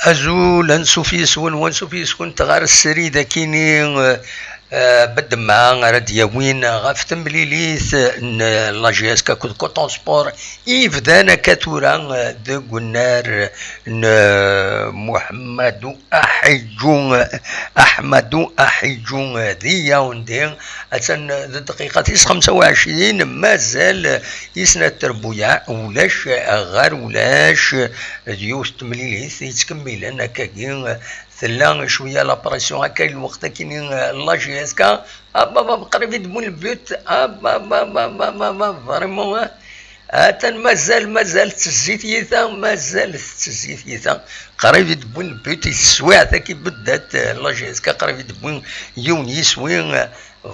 أزول أنسوفيس ونسوفيس كنت غار السريدة كيني بد مع راديوين غاف تمليليث لاجيس كاكود كوتون سبور إفدانا كاتورا دو قنار محمد أحجون ذي ياوندين أتن الدقيقة 25 مازال يسنا التربويا ولاش غار ولاش ديوس تمليليث يتكمل أنا كاكين ثلا شويه لابريسيون هكا الوقت كاين لاجي اسكا قريب يدبون البيوت فريمون مازال تزيت قريب يدبون البيوت السواع كي بدات لاجي اسكا قريب يدبون يوم يسوين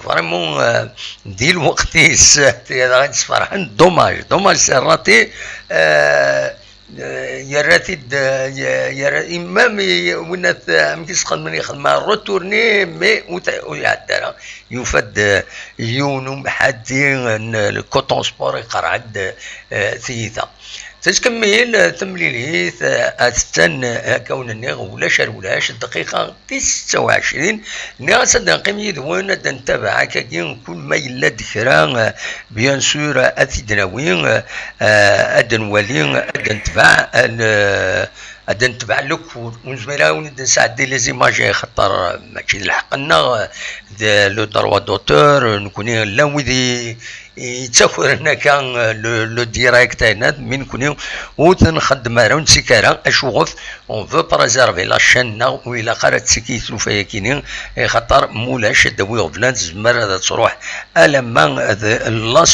فريمون دي الوقت غادي فرحان دوماج سراتي يراتيد يا امام ونات مكيس خدمني خدمه روتورني مي ويعدرا يفد يونم حدين الكوتون سبور يقرعد ثيثا تكمل تمليليث استن كون النغ ولاش الدقيقه 29 ناس نقيم يدوين نتبع كاين كل ما يلا ذكرى بيان سور اتدناوين ادنولين ادنتبع لك ونزميلا ونساعد لي زيماج خاطر ماشي الحقنا لو دروا دوتور نكون لا وذي يتسافر هنا كان لو ديريكت هنا من كوني وتنخدم راه نسيكارا اشوف اون فو بريزيرفي لا شين ويلا قرات سكيتو فيا كاينين خاطر مولاش داوي غفلان زمر هذا تروح الما لا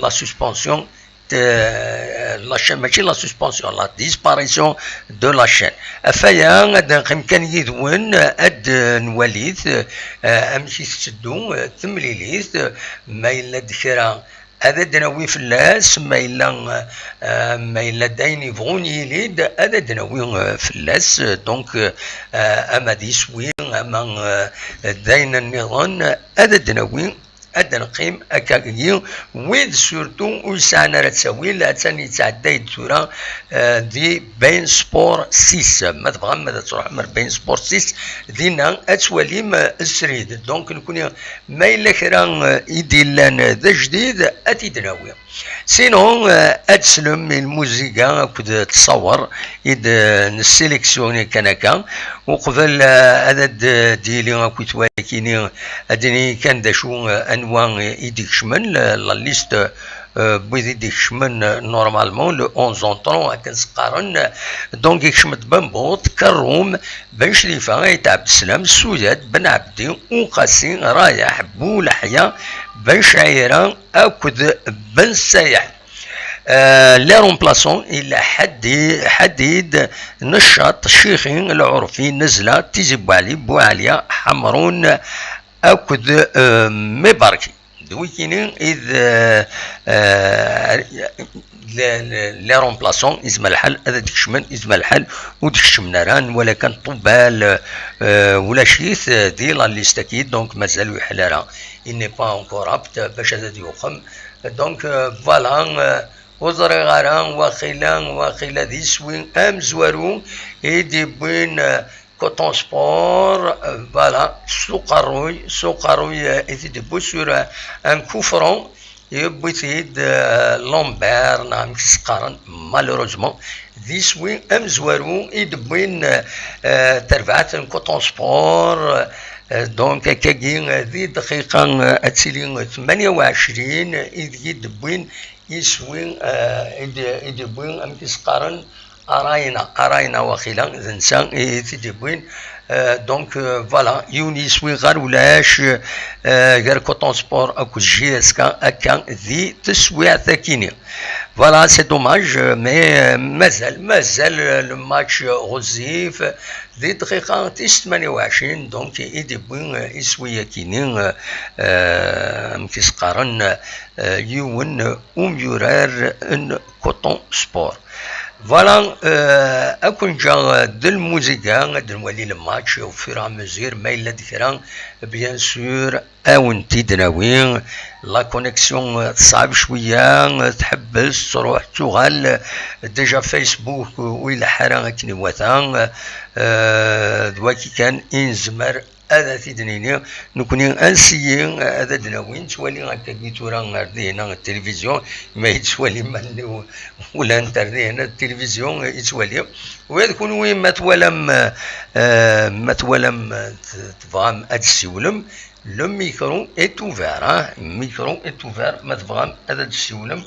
سسبونسيون la chaîne ماشي لا سسبونسيون لا ديسباريسيون دو لا شين فيا غادا كان يدون اد نوليث امشي تشدو تمليليث ما الا ذكرى هذا دناوي فلاس ما الا داين يبغون يليد هذا دناوي فلاس دونك اما ديسوين اما داين النظام هذا دناوي أدنى قيم أكاكيو ويد سورتو ويسعنا رتساوي لا تاني تعدى الدورة دي بين سبور 6 ما تبغى ما تروح مر بين سبور 6 دينا أتوالي ما السريد دونك نكون ما إلا كرا يديلان ذا جديد أتيدناوي سينون أتسلم الموسيقى كنت تصور إذ نسيليكسيوني كنكا وقبل عدد ديالي كنت ولكن أدني كان داشو أنواع يديك شمن لا ليست بويدي ديك شمن نورمالمون لو 11 طرون كنسقارن دونك يكشمت بنبوط كروم بن شريفه يتعب السلام السوداد بن عبدي وقاسي رايح بولحيا بن شعيره اكد بن سايح لي رومبلاسون الى حديد نشاط الشيخين العرفي نزله تيجي بوعليا حمرون اكد مباركي دويكينين اذ لي رومبلاسون اسم الحل هذا ديك الشمن اسم الحل وديك الشمناران ولا كان طبال ولا شيث دي لا ليست اكيد دونك مازالو يحلارا اني با اونكور ابت باش هذا يوخم دونك فوالا وزري غاران واخيلا دي سوين ام زوارو ايدي بين كوتون سبور فوالا سوقروي يتدبو سور ان كوفرون يبغي تيد لومبير نعم كيسقارن مالوروزمون دي سوين ام زوارو يدبوين ترفعات كوتون سبور دونك كاين ذي دقيقة اتسيلين 28 يدبوين يسوين يدبوين ام كيسقارن أراينا وخيلا ذنسان يتدبوين دونك فوالا يونيس وين غير ولاش غير كوتون سبور اكو جي اس كا ذي تسويع ثاكيني Voilà, c'est dommage, mais مازال le match غزيف دي دقيقة 28 دونك يدبون يسوي كينين مكيس قارن يون يورار ان كوتون سبور. فوالا اكون جا دو الموسيقى نولي الماتش او فير مزير ما الا ذكرى بيان سور اون تيدناوي لا كونيكسيون صعب شويه تحبس تروح تغال ديجا فيسبوك ويلا حرا كني وثان دواكي كان انزمر هذا تيدنيني نكوني انسيي هذا دناوين تولي هكا كيتورا غاردي هنا التلفزيون ما يتولي مال ولا انتردي هنا التلفزيون يتولي ويكون وين ما تولم تفهم هاد السيولم لو ميكرو est ouvert ميكرو est ouvert ما تفهم هذا السيولم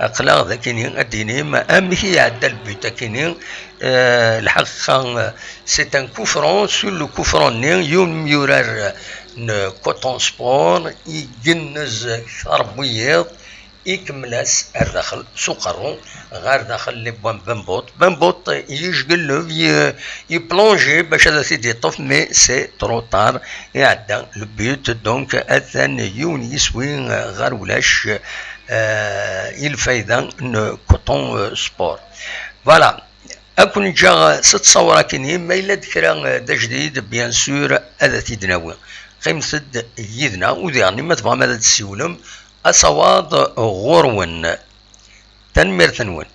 اقلا ذاكيني اديني ما امشي يعدى البيت كيني الحقيقه سي ان كوفرون سور لو كوفرون يوم يورار كوتون سبور يجنز شربيض يكملاس الداخل سكرون غير داخل لي بنبوط يشقلو يبلونجي باش هذا سيدي يطف مي سي ترو طار يعدى البيوت دونك اثان يون يسوي غير ولاش الفايدة كوتون سبور. فوالا اكون جا ست صورة كيني ما الا ذكرى دا جديد بيان سور هذا تيدناوي قيمسد يدنا وديرني ما تبغى ماذا تسيولم أصوات غورون تنمير ثنون.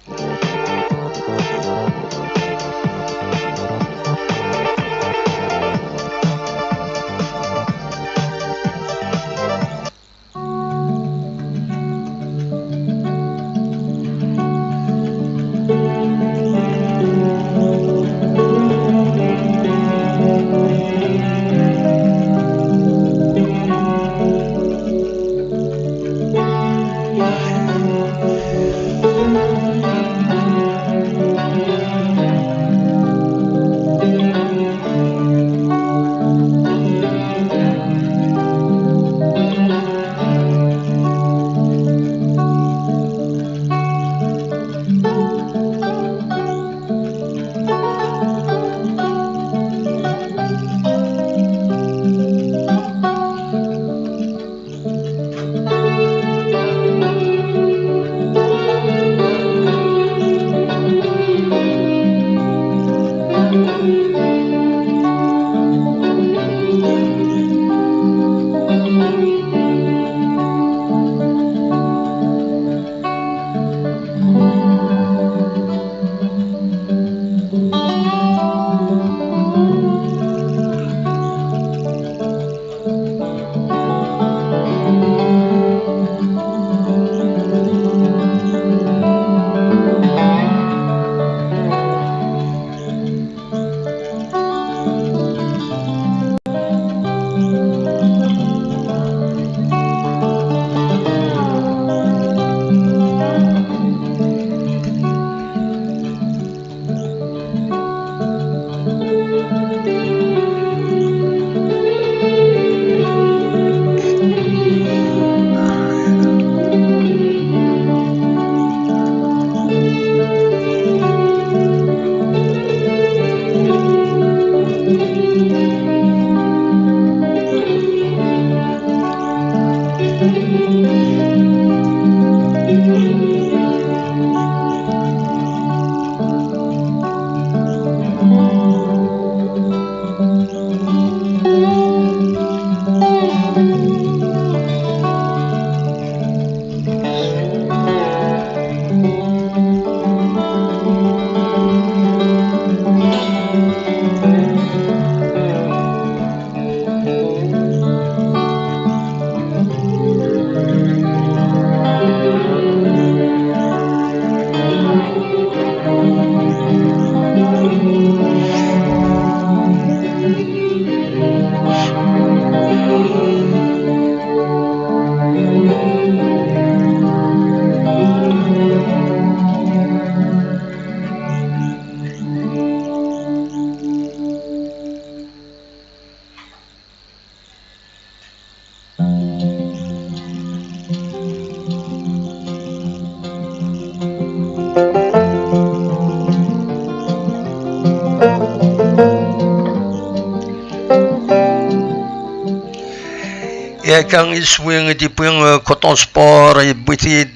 كان يسوي دي بوين كوتون سبور يبوتيد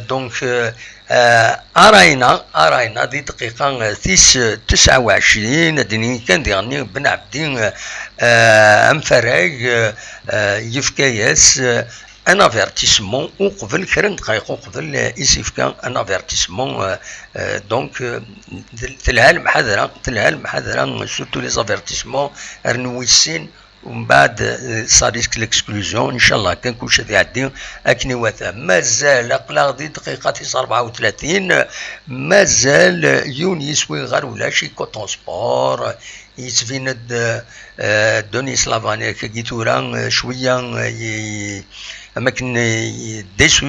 دونك أراينا دي دقيقة 29 دني كان ديغني بن عبدين أم فراغ يفكاياس ان افيرتيسمون وقبل كرن دقائق وقبل يسيفكا ان افيرتيسمون دونك تلها المحاضرة سورتو لي زافيرتيسمون رنويسين ومن بعد سا ريسك ليكسكلوزيون ان شاء الله كان كلشي يعدي اكني واثا مازال قلا غدي دقيقه 34 مازال يوني يسوي غير ولا شي كوتون سبور يتفيند دوني سلافانيا كيتورا شويه اماكن ديسو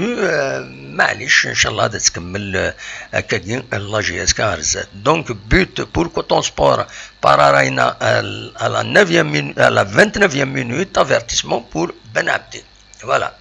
معليش ان شاء الله غادي تكمل هكاكي لا جي اس كارزات دونك بوت بور كوتون سبور باراراينا على 9 minute على 29 minute avertissement pour Ben Abdi voilà.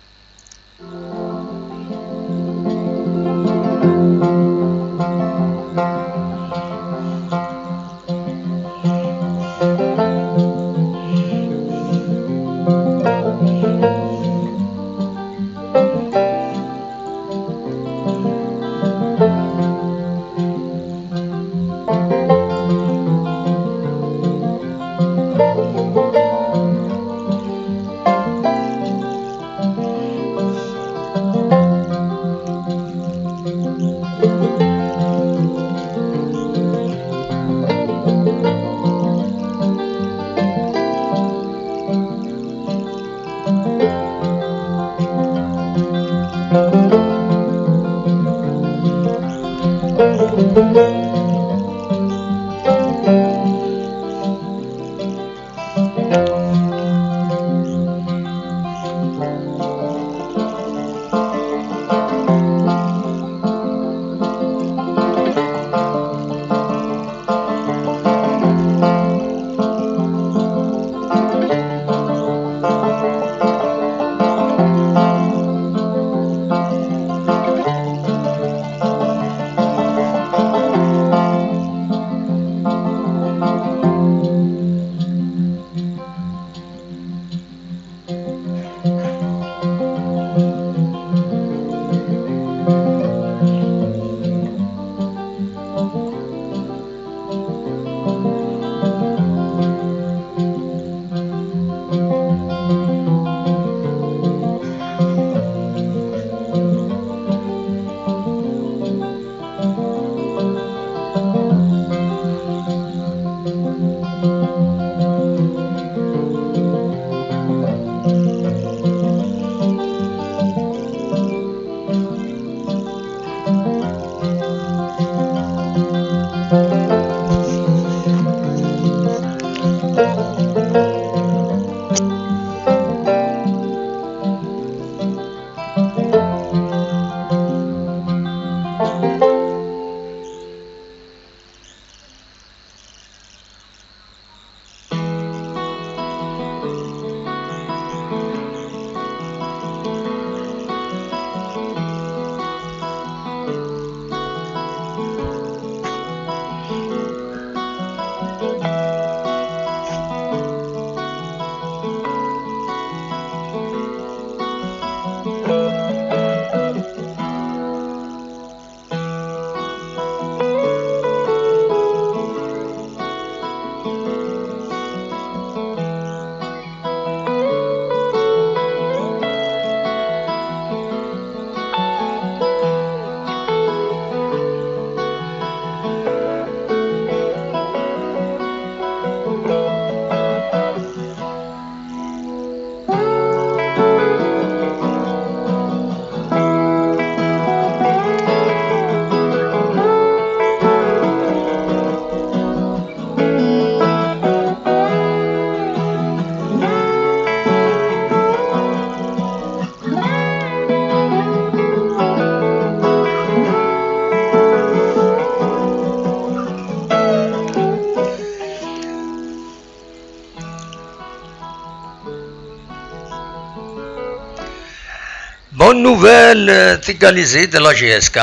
Bonne nouvelle égalisée de la GSK,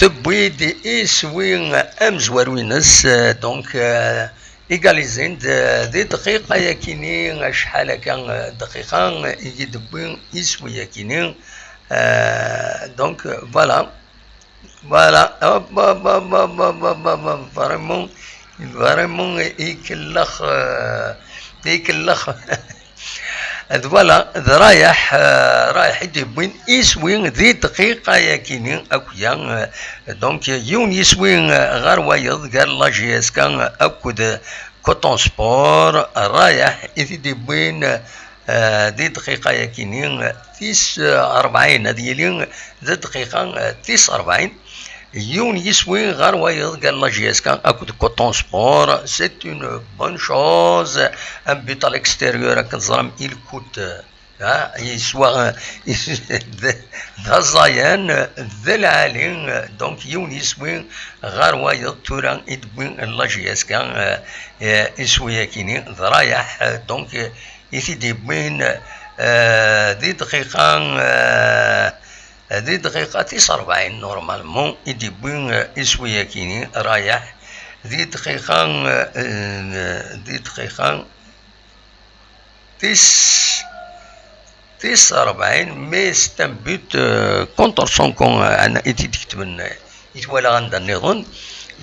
depuis des Iswing Amzwaruinas, donc ايغاليزين دي دقيقه يكيني شحال هكا دقيقه يدبي يسوي يكيني دونك فوالا فريمون يكلخ فوالا رايح يدبين يسوي ذي دقيقة يكيني أكويا دونك يون يسوي غير وايض قال لا جي اس كان أكود كوتون سبور رايح يدبين ذي دقيقة يكيني 49 هذه ذي دقيقة 49 يون يسوي غير وايض قال لا جي اس كان اكود كوتون سبور سي اون بون شوز ان بوت على الاكستيريور كنظرم il coûte يسوى ذا زايان ذا العالي دونك يون يسوي غير وايض تورا يدوين لا جي اس كان يسوي كيني رايح دونك يثيدي بين ذي دقيقة هذه دقيقة 49 نورمالمون يدبين يسوي كيني رايح ذي دقيقة 49 مي ستان بوت كونتر سون كون انا ايتي تكتب يتوالى عند النظام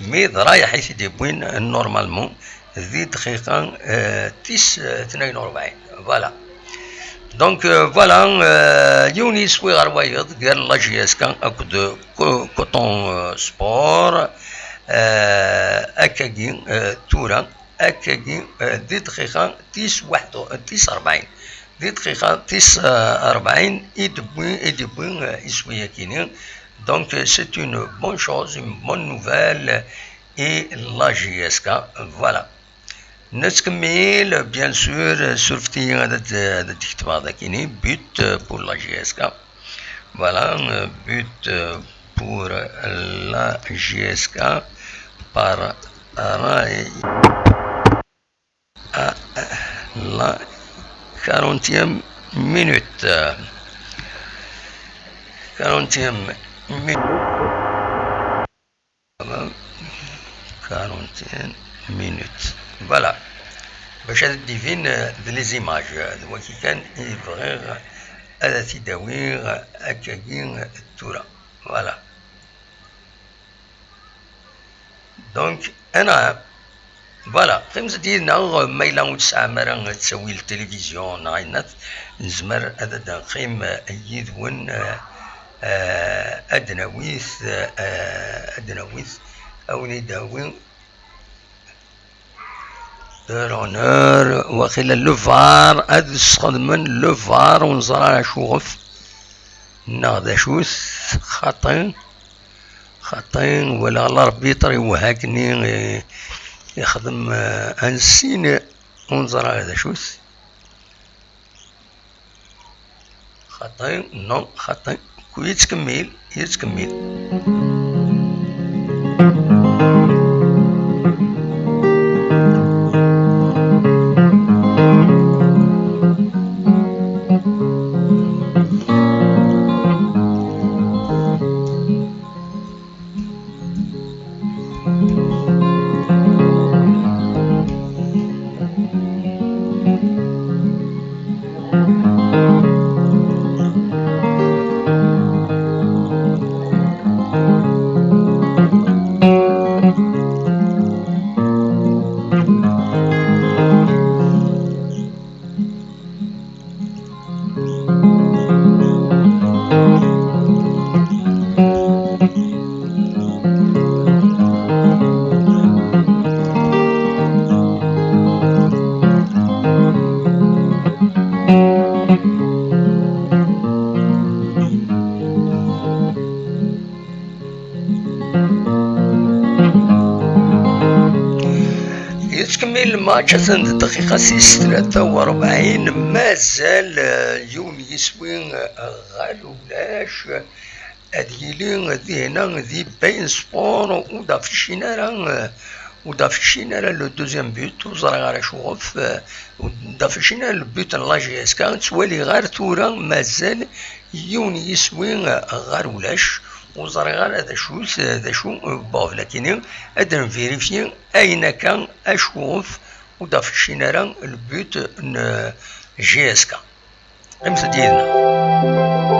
مي رايح يدبين نورمالمون ذي دقيقة 42 فوالا دونك فوالا يوني يسوي غير وايض قال لا جي اس كان اكود كوتون سبور اكاكي تورا اكاكي دي دقيقة 49 دي دقيقة 49 يدبوين يسوي كيني دونك سي اون بون شوز اون بون نوفيل اي لا جي اس كان فوالا نتكمل بيان سور سورفتي هذا تكتب هذا كيني بوت بور لا جي اس كا فوالا بوت بور لا جي اس كا بار راي لا 40 minute 40 minutes فوالا باش هذا ديفين لي زيماج هو كي كان يبغي هذا تيداوي هكاكي تورا فوالا دونك انا فوالا خمس ديالنا ما الا وتسعة مرة تسوي التلفزيون عينات نزمر هذا نقيم يدون ادناويث او نداوي رونور وخلا لوفار هاد نستخدمن لوفار ونزرع شوف ناخذ شوث خطين ولا الله ربي يطري وهاكني يخدم انسين ونزرع هذا شوث خطين نو خطين كي يتكمل يتكمل الماتش عند الدقيقة 43 مازال يون يسوي غالولاش هذيلي ذي هنا ذي باين سبور ودافشينا لو دوزيام بوت وزرا غير شوف ودافشينا البوت لا جي اس كان توالي غير تورا مازال يون يسوي غالولاش وزريغ هذا شو بوف لكن هذا نفيريفي أين كان أشوف ودافع الشينارا البيوت جي اس كا امتى ديالنا.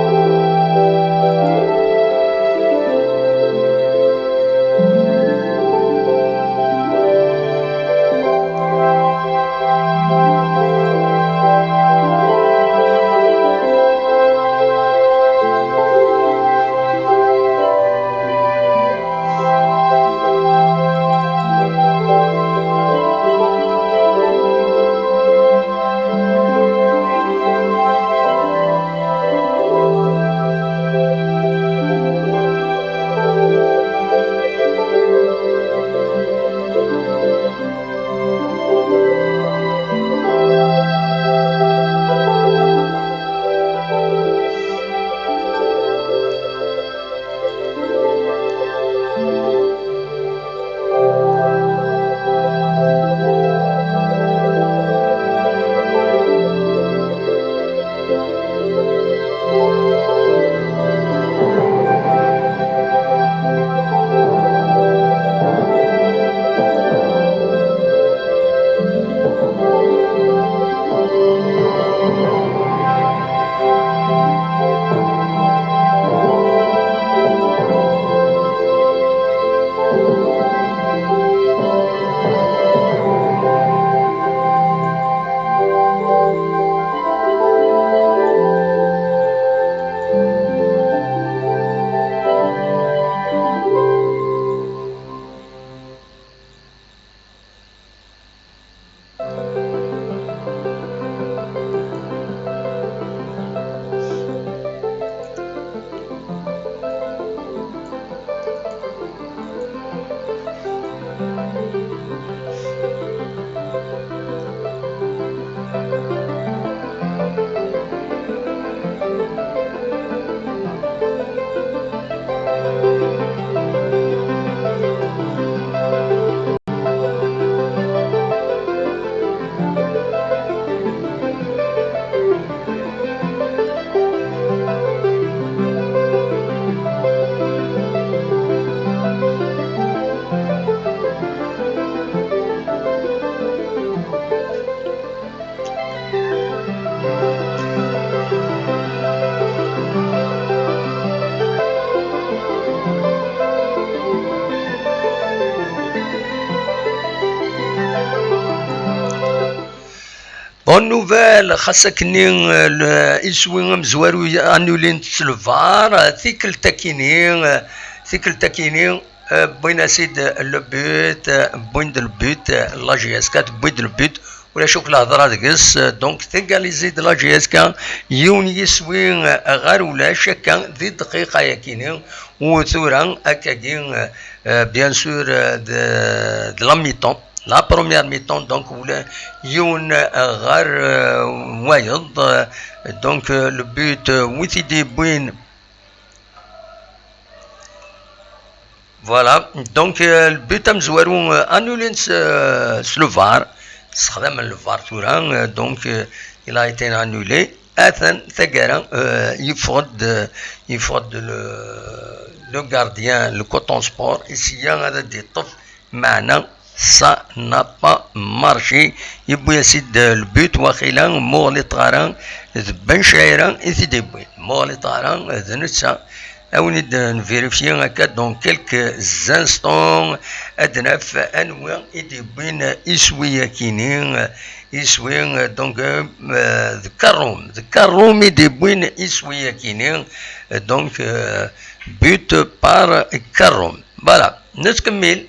بون نوفيل خاصك ني يسوي مزوارو انولين تسلفار ثيكل تاكيني بوين سيد لو بوت بوين دو البوت لا جي اس 4 بوين دو البوت ولا شوك الهضره دقس دونك تيكاليزي لا جي اس 4 يون يسوي غير ولا شكا ذي دقيقه ياكيني وثورا هكاكين بيان سور دو لا ميطون لا بروميير ميطون دونك ولا يون غير وايض دونك لو بوت ويتيدي بوين فوالا دونك البوت مزوارو انولين سلوفار استخدام الفار تورا دونك il a été annulé اثن ثقرا يفقد لو غارديان لو كوتون سبور ici هذا دي طف معنا ça n'a pas marché يبو يسد البيت وخيلا مغلي طاران بن شايران يسيدي بوين مغلي طاران ذنسا او ند نفيريفي هكا دون كيلك زانستون ادناف انواع يدي بوين يسوي كينين يسوي دونك ذكرهم يدي بوين يسوي كينين دونك بيت بار كرم فوالا نتكمل.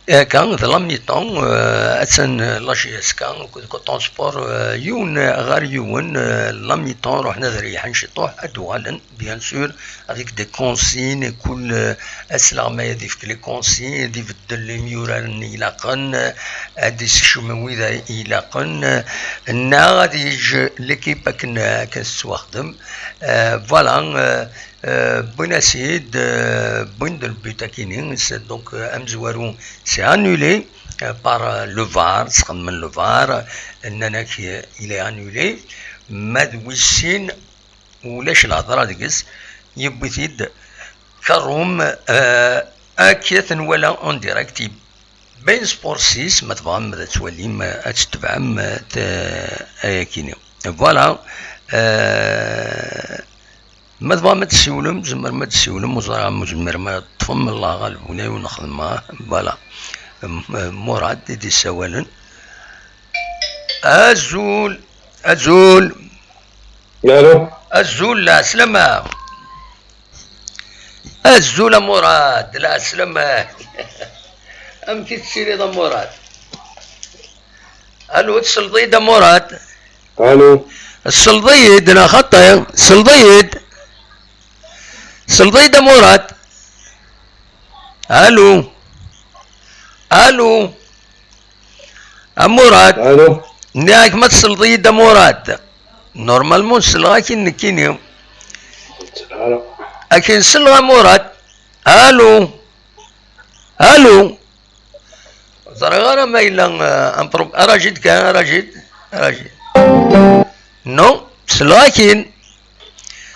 كان ذا لامي طون أتسن لاجيس كان كنت سبور يون غير يون لامي طون رحنا ذريحا نشطوح أدوالا بيان سور افيك دي كونسين كل أسلغ ما يضيفك لي كونسين يضيف الدل ميوران إلاقن أدي سشموي ذا إلاقن نا غادي يجي ليكيب كنستخدم فوالا بون اسيد بون دو البوت كاينين دونك امزوارو سي انولي بار لو فار سخن من لو فار اننا الى انولي ما دويسين ولاش الهضره ديكس يبوثيد كروم اكيت ولا اون ديريكت بين سبور 6 ما تبغى ما تولي ما تتبع ما كاينين فوالا ما تبغى ما تسولم زمر ما تسولم وزرع مزمر ما تفهم الله غالب ولا ونخدمها فوالا مراد دي سوالا الزول الو الزول لا سلامة الزول مراد لا سلامة ام كي تسيري دا مراد الو تسلطي دا مراد الو السلطيد انا خطا سلطيد مراد الو مراد الو ناك ما تسلطيد مراد نورمالمون سلغا كينيو اكن سلغا مراد الو زرغارة ما إلا أراجد كان أراجد نو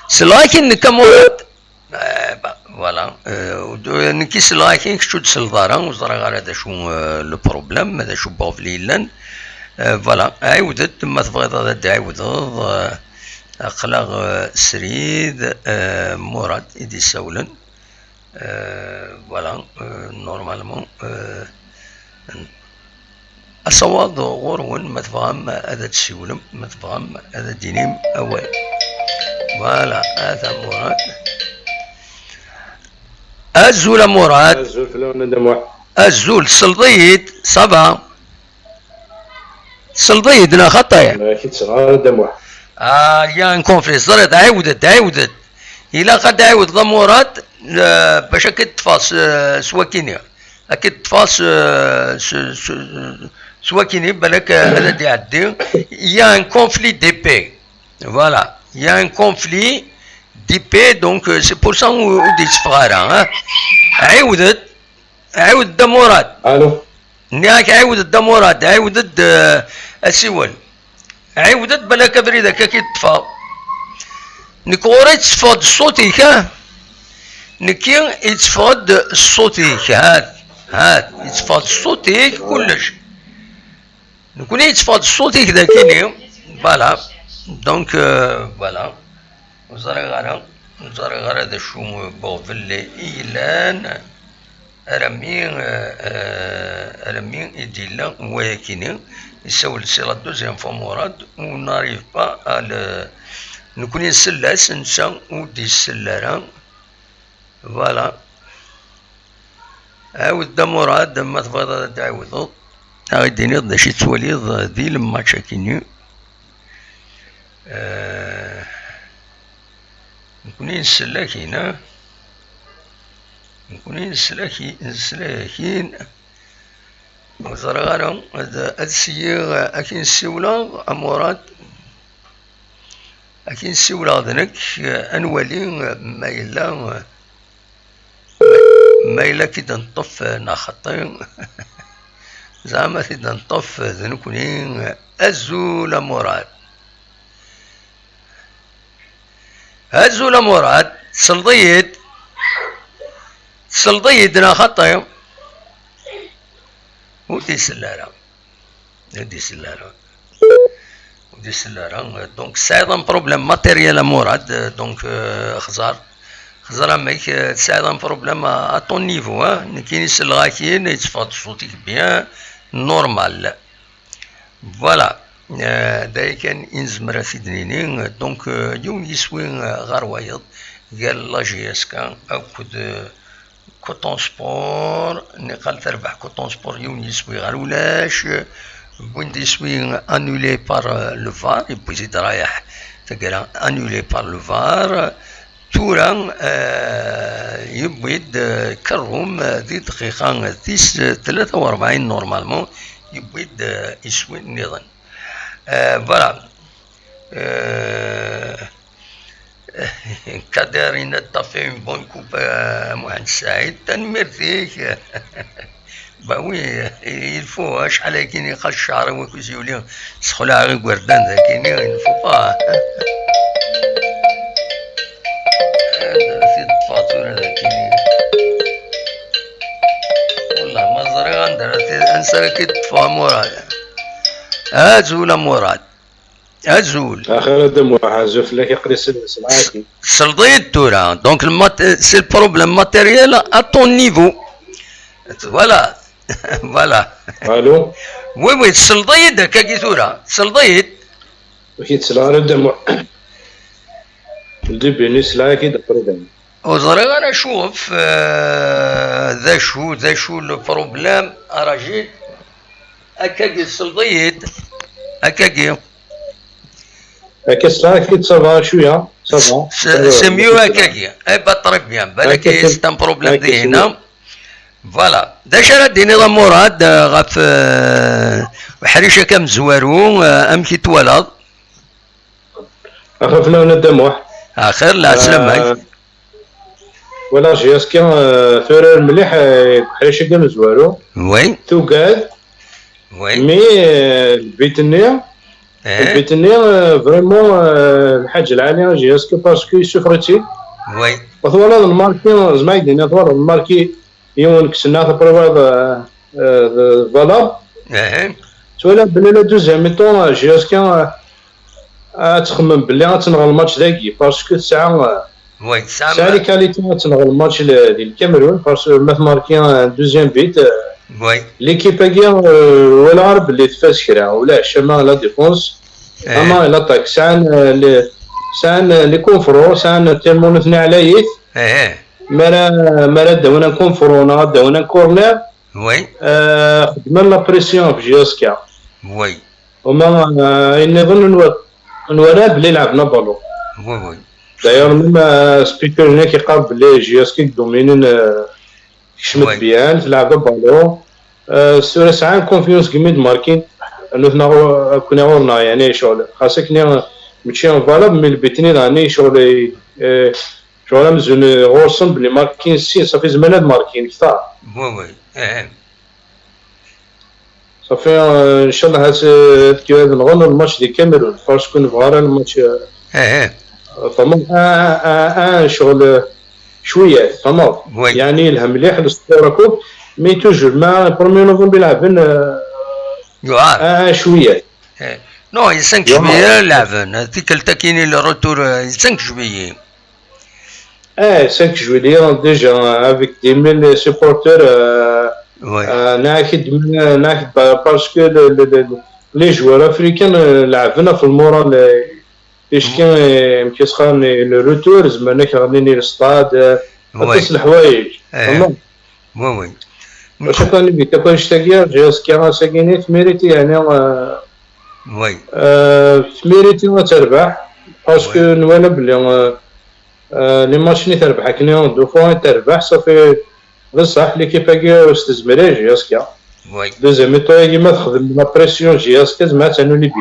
سلاكن كمورد فوالا نكي سلاكن كشود سلطارا وزرغارة دا شو لو بروبليم دا شو بوفليلان فوالا عاودت ما تبغيض هذا عاودت أخلاق سريد مراد إدي سولن فوالا نورمالمون الصواد غورون ما تفهم هذا تسولم ما تفهم هذا دينيم أول فوالا هذا مراد الزول مراد الزول في لون دموع الزول سلطيد صبا سلطيد لا خطايا كي تصغر دموع يا كونفريس ضرت عاودت إلا قد عاود ضم مراد باش أكيد تفاص سواكينيا أكيد تفاص سواكيني بالك هذا دي عدي يا ان كونفلي دي بي فوالا يا ان كونفلي دي بي دونك سي بور سا ودي صغار عاود دا مراد الو نياك عاودت دا مراد عاودت السيول عاودت بالك بريدة كي تطفى نكوري تفاد صوتيك نكي يتفاد صوتيك هات يتفاد صوتيك كلش نكون يتفاد صوتيك ذا كيني فوالا دونك فوالا وزرغارة دا شو بوفلي إيلان رمين إديلا ويكيني يسول سي لا دوزيام فوا مراد وناريف با على نكون نسلاس نسا ودي السلارة فوالا عاود دا مراد ما تبغى تعاودو غاديني دا شي تواليض ذي لما تشاكيني نكون نسلاكينا نكون نسلاكين وزرغارة هاد السيغ أكين سيولا مراد أكين سيولا ذنك أنولي ما إلا كي تنطف نخطين زعما كي تنطف ذنكونين الزول مراد سلطيد نخطين ودي سلارة دونك سايضا بروبليم ماتيريال مراد دونك خزر ميك سايضا بروبليم ا طون نيفو نكين يسلغاكين يتفاض صوتك بيان نورمال فوالا داي كان انزمر في دنينين دونك يوم يسوي غير وايض قال لا جي اس كان اكد كوتون سبور نقال تربح كوتون سبور يوم يسوي غير ولاش وين يسوي انولي بار لو فار يبوي زيد رايح تقرا انولي بار لو فار تورا يبويد كروم ذي دقيقة 43 نورمالمون يبويد يسوي النظام فوالا كادرين طافي اون بون كوب مهندس سعيد تنمرتيك باوي يلفو شحال كاين يقال الشعر وكوز يولي سخلع غير وردان ذاك يلفو با في الفاتورة ذاك والله ما زري غندير انسى كي تطفى مراد ازول مراد ازول اخر دم وحازف لك يقري سمعاكي سلطيت تورا دونك سي البروبليم ماتيريال ا طون نيفو فوالا فوالا الو وي سلطيت هكاكي تورا سلطيت وكي تسلا دم الدبي نسلاكي دبردم وزري انا شوف ذا شو البروبليم اراجي هكاكي سلطيت هكاكي كسلاكي تصافا شويه صافا سي ميو هكاكي اي با طري بيان بالك سي ان بروبليم دي هنا فوالا داش راه دي نظام مراد غاف حريشه كم زوارو امشي توالد اخفنا من الدموع اخر لا سلامك ولا جياسكي ثورر مليح حريشه كم زوارو وي توقاد وي مي البيت النير فريمون الحاجه العاليه جياسكي باسكو سوفرتي وي وثوالا الماركي زمايدين ثوالا الماركي يون كسنا تبرواد فوالا تولى بلي لا دوزيام ميطون جياسكي تخمم بلي غتنغ الماتش داكي باسكو ساعه وي ساعه لي كاليتي غتنغ الماتش ديال الكاميرون باسكو مات ماركي دوزيام بيت وي ليكيب هاكيا ولا عارف بلي تفاز كرا ولا شما لا ديفونس اما لاطاك سان لي كونفرو سان تيرمون ثني على يث مرا داونا كونفرونا داونا كورنر وي خدمنا لا بريسيون في جياسكا وي وما نظن نورا بلي لعبنا بالو وي داير ميم سبيكر هنا كيقال بلي جياسكي دومينين كشمت بيان تلعب بالو سورة ساعة كونفيونس كيميد ماركين نوثنا كنا ورنا يعني شغل خاصة كنا ماشي فالاب مي البيتني راني شغل شغل مزون غورسن بلي ماركين سي صافي زمان هاد ماركين كثار وي صافي ان شاء الله هاد كي هاد نغنو الماتش دي كاميرون باسكو نبغى الماتش فما شغل شويه فما يعني الهم مليح للصوره كوب مي توجور مع برومي نوفمبر يلعبن شويه نو 5 جويي لعبن هذيك التاكيني لو روتور 5 جويي 5 جويي ديجا افيك 10000 سيبورتور ناكد باسكو لي جوار افريكان لعبنا في المورال ايش كان كيسخان لو روتور زعما كغنيني للستاد نفس الحوايج وي واش كان بيك كان شتاقيا جياسكي ساكيني تميريتي يعني وي تميريتي ما تربح باسكو نوالا بلي لي ماتش ني تربح كني دو فوا تربح صافي بصح ليكيب كاع استزمري جياسكي وي دوزيام ميتو كيما تخدم لا بريسيون جياسكي زعما تانو لي بيت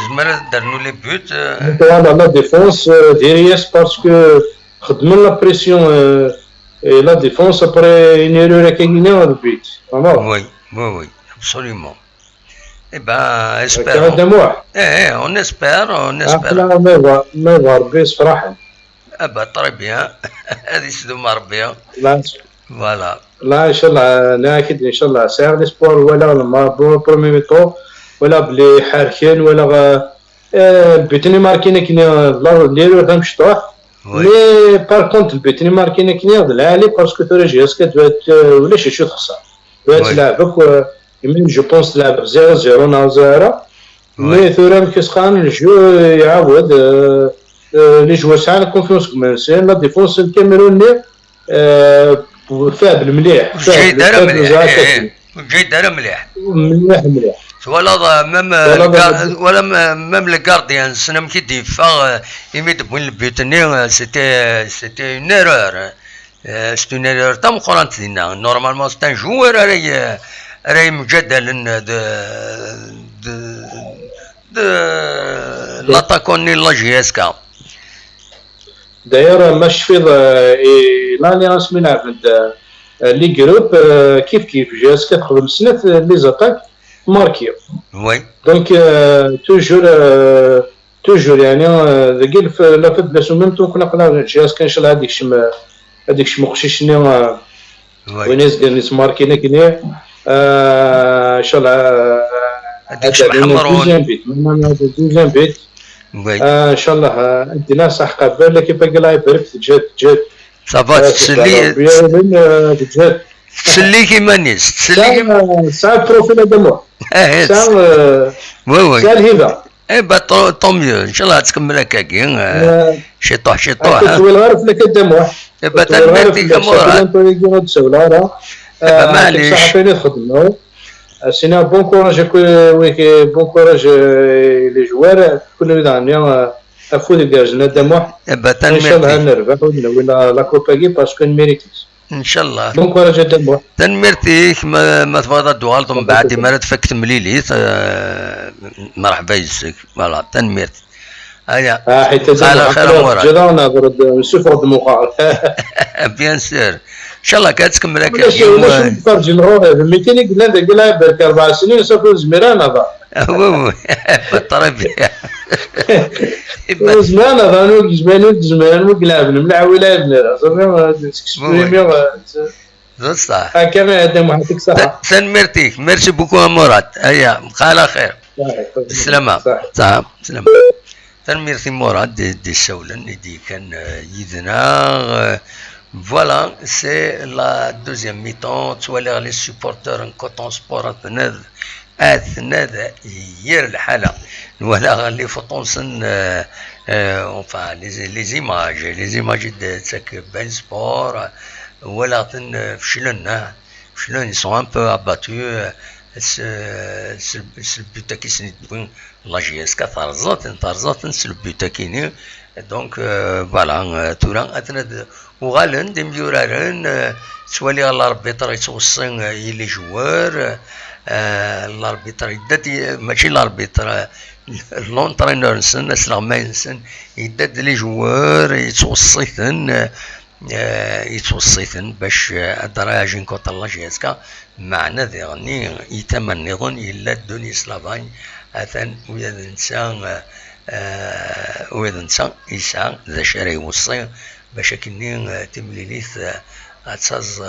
زعما دارنو لي بوت فوالا لا ديفونس ديرياس باسكو خدمنا لا بريسيون et la défense après une erreur à Kenya au but. Oui, absolument. Eh ben, espérons. On espère. ما ربي يفرح. très bien. هذه سدوما ربي. فوالا. لا ان شاء الله ناكد ان شاء الله ساعة الاسبوع ولا ما برومي ميطو ولا بلي حاركين ولا البيتني ماركين كنا ليرو غنمشطوح مي بار كونت البيتني ماركين كنا العالي باسكو تورا جياسكا دوات ولا شي تخسر دوات تلعبك يمين جو بونس تلعب 0-0 0 مي ثورا كيسخان الجو يعاود لي جوار ساعة كونفيونس كومونسي لا ديفونس الكاميروني وفاب مليح، جاي دار مليح، فاب جاي دار مليح مليح ولا ميم ولا ميم لي غارديان سنم كي ديفا يمد بوين البيوتني سيتي اون ايرور سيتي اون ايرور تام قرانت دينا نورمالمون سيت ان جوار راهي مجدل د لاتاكوني لا جي اس كا داير ماش في لاني راس من عبد لي جروب كيف جي اس 4 خدم سنة لي زاتاك ماركيو وي دونك توجور يعني ذاك لا فد بلاصو ميم طون كنا قلنا جي اس كنشل هذيك شي مقشيشني وين ناس ماركينا كني ان شاء الله هذاك شي محمرون دوزيام بيت ان شاء الله عندنا صح قبل كيف قال يبرك تجد صافا تسلي كيما الناس تسلي كيما ساعة بروفيل دموع ساعة وي ساعة الهبة اي با طوميو ان شاء الله تكمل هكاكي شي طوح تسوي الغرف لك الدموع با تنمرتي كمورا معليش صح فين تخدمو سينا بون كوراج بون كوراج لي جوار كل دانيا افود ديالنا الدموع با ان شاء الله نربح ولا لا كوباكي باسكو نميريتيش ان شاء الله بون كوراج الدموع تنمرتيك ما تفضل دوالط من بعد ما تفكت مليليت مرحبا يسك فوالا تنمرتي هيا حيت على خير امورك جدا نهضر نسوفر دموع بيان سور ان شاء الله كتكمل هكا ولا نخرج نروح فهمتيني قلنا قلنا برك 4 سنين سافر زميران هذا وي بالطريقه زمان هذا نو زمان وقلنا بنملع ولا بنا صافي صح هكا هذا محطك صح تنمرتيك ميرسي بوكو مراد هيا على خير السلامة صح سلامة تنمرتي مراد دي سولن دي كان يدنا voilà c'est la deuxième mi-temps تولي لي سوبورتور كوطون سبور اثناء يير الحالة ولا اللي فطونسن enfin les images تاك بين سبور ولا فشلن ils sont un peu abattus البوتا كيسني تبين لا جي اس 4 ترزات البوتا كيني دونك فوالا تورا اثناء وغالن دي ميورارن سوالي الاربيتر يتوصي يلي جوار الاربيتر يدات ماشي الاربيتر لونترينور نسن اسلام ينسن يدات لي جوار يتوصيثن باش ادراجين كوط لا جي اس كا معنا ذيغني يتمنيضن الا دوني سلافاي اثن ويا الانسان يسعى ذا شري يوصي باش كني تمليليث اتصاز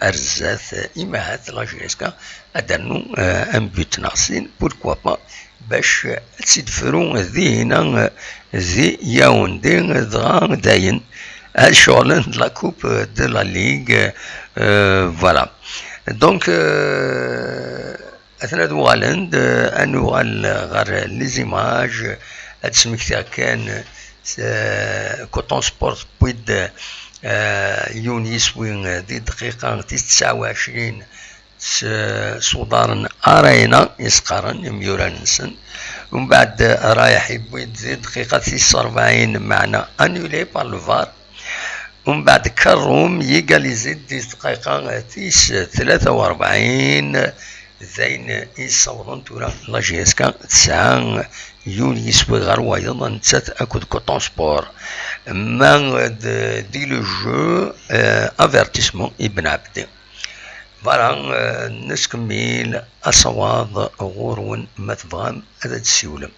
ارزاث امهات لا جي اس كا ادنو ان بوت ناقصين بوركوا با باش تسدفرو ذينا ذي ياوندي دغا داين الشغل لا كوب دو لا ليغ فوالا دونك اثناء دوالند انوال غير لي زيماج تسمكتها كان كوطون سبورت بويد يونيس وين دي دقيقة 29 صدارن ارينا يسقرن ميورانسن ومن بعد رايح يبويد دي دقيقة 49 معنا انولي بار لو فار ومن بعد كروم يقاليزي دي دقيقة 43 زين يصورون تورا لا جي اس كا 9 يوني يسوي غير وايضا نتسات اكود كوطون سبور ما دي لو جو افيرتيسمون ابن عبدي فوالا نسكمل اصوات غورون ما تبغام هذا تسيولم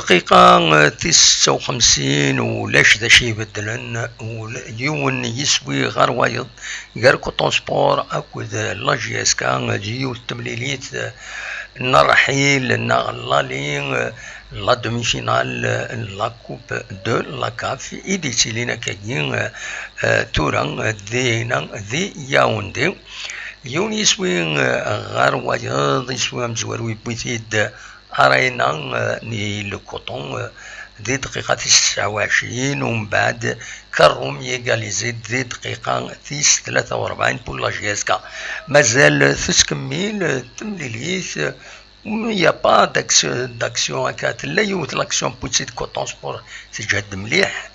الدقيقة 59 ولاش ذا شي بدلن واليون يسوي غير وايض غير كوطون سبور أكود لا جي اس كا جيو التمليليت نرحيل نغلالين لا دومي فينال لا كوب دو لا كاف إيديتي لينا كاين توران ذي ياوندي يون يسوي غير وايض يسوي مزوروي بويتيد أرينا ني الكوطون دي دقيقة 29 ومن بعد كروم يغاليزي دي دقيقة 43 بور لا جي اس كا مازال تكمل تمليليث يا با داكسيون هكا لا يوت لاكسيون بوتيت كوطون سبور تجهد مليح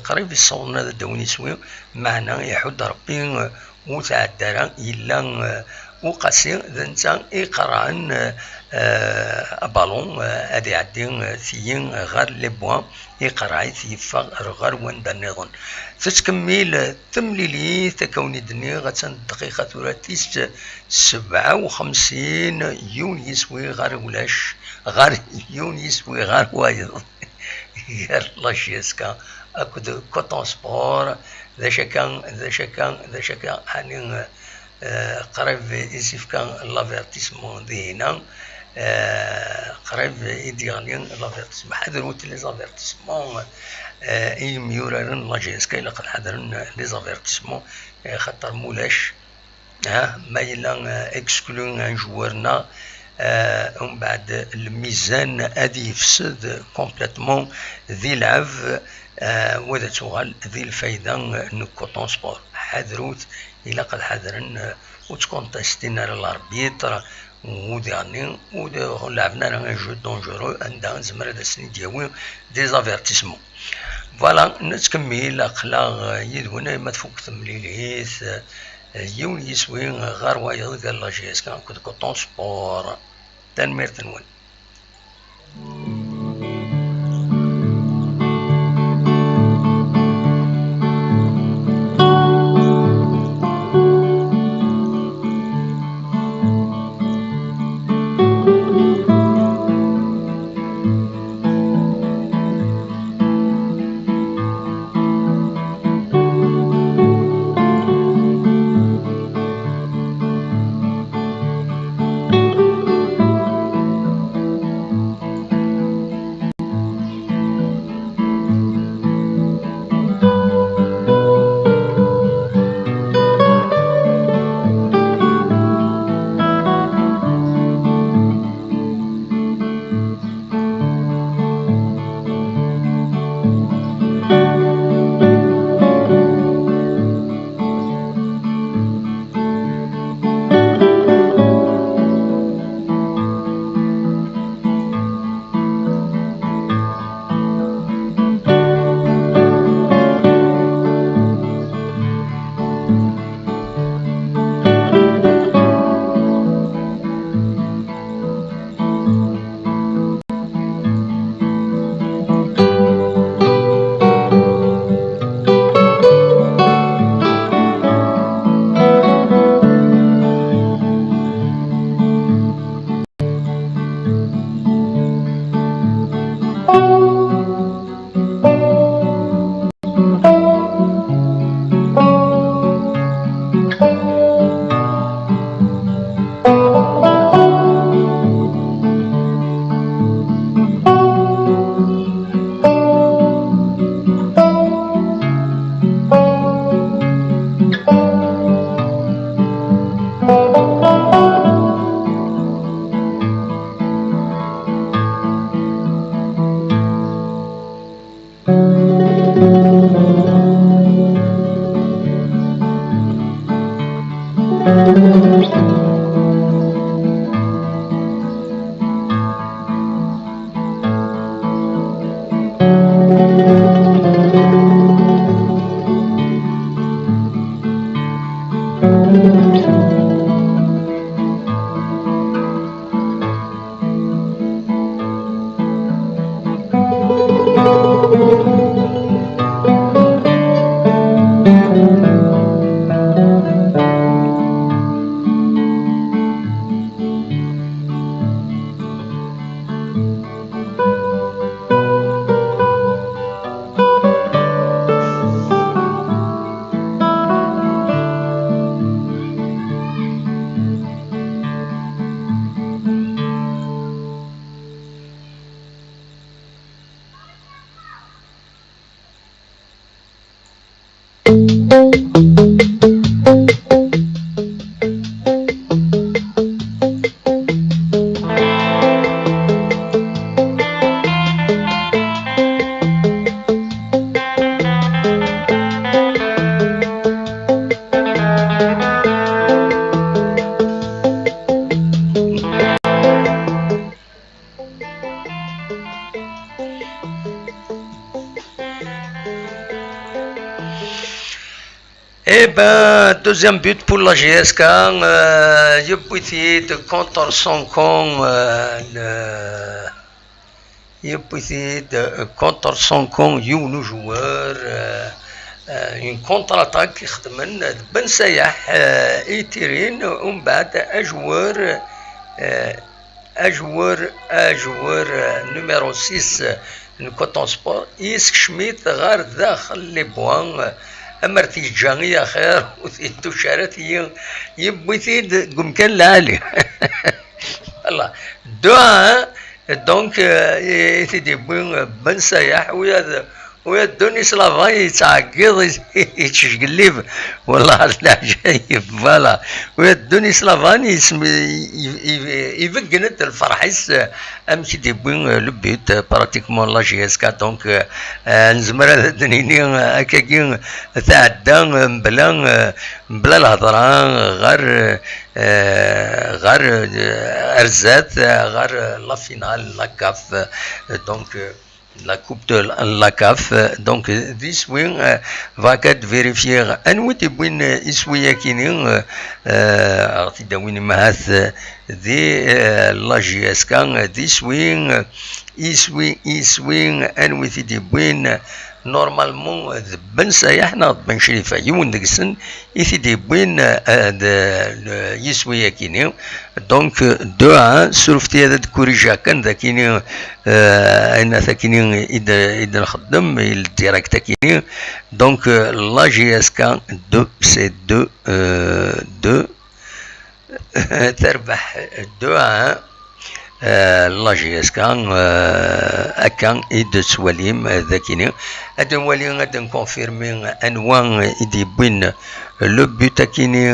قريب يصورنا داوني سوي معنا يحد ربي وتعدى إلا وقاسي ذنتا إقران بالون هادي عدين ثيين غير لي بوان إقراي ثيفا غير واندا نظن تتكمل تمليلي تكوني دني غتن الدقيقة ثلاثيس 57 يون يسوي غير ولاش غير يون يسوي غير وايض غير لاشيسكا أكد كوطون سبور ذا شكا حنين قريب يسيف كان لافيرتيسمون دينا قريب يديالين لافيرتيسمون حضروت لي زافيرتيسمون يميورن لا جي اس كاي لقد حضرن لي زافيرتيسمون خاطر مولاش ما إلا اكسكلون ان جوارنا ومن بعد الميزان هذه يفسد كومبليتمون ذي العف وذا تغال ذي الفايدة نكوطون سبور حذروت إلا قد حذرن وتكون تستينا للاربيتر وداني ولعبنا لنا جو دونجورو عندها نزمر هذا السن دياوي دي زافيرتيسمون فوالا نتكمل اخلاق يدونا ما تفوق تمليليث يون يسوي غير وايض قال لا جيس كان كنت كوطون سبور تنمير تنوين Eh ben, deuxième but pour la GSK, je peux essayer de contre son con, je peux essayer de contre son con, يونو joueur, une contre-attaque يخدمن بن سياح يتيرين ومن بعد اجوار نيميرو 6 نكوتون سبور يسك شميت غير داخل لي بوان امرتي جانية خير وثيتو شارت يبوي ثيد قم كان لالي الله دعاء دونك يثيدي بن سياح ويدوني سلافا يتعقد يتشقلب والله العجايب فوالا ويدوني سلافان يفقنت الفرحيس امشي ديبوين لو بيت براتيكمون لا جي اس كا دونك نزمر هذا دنيني هكاكي تعدى بلا الهضره غير ارزات غير لا فينال لا كاف دونك la coupe de la CAF. Donc, this wing va être vérifié. Un outil win isouya kinin artida win mahath de la GSK. This wing iswing un outil de win. Normalement, ben sayahna ben shrifa يمون دقسن يثدي بين يسوي كيني دونك 2-1 سرفتي هذا كوريجا كان ذاكيني انا ثاكيني اذا نخدم الديريكت كيني دونك لا جي اس كان 2 تربح 2-1 لا جي اس كان اكان ايد سواليم ذاكيني هذا ولي غادي نكونفيرمي انواع ايدي بين لو بوت كيني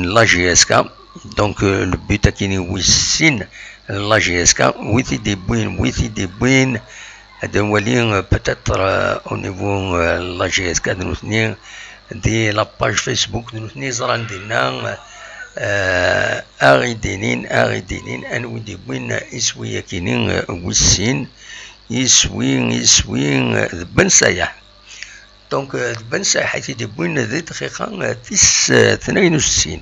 لا جي اس كان دونك لو بوت كيني ويسين لا جي اس كان ويثي دي بوين هذا ولي بتاتر او نيفو لا جي اس كان نوثني دي لا باج فيسبوك نوثني زران دينا أغيدينين أن ودي بوين إسويا كينين وسين يسوين بن سايح دونك بن سايح حيث دي بوين ذي دقيقة 62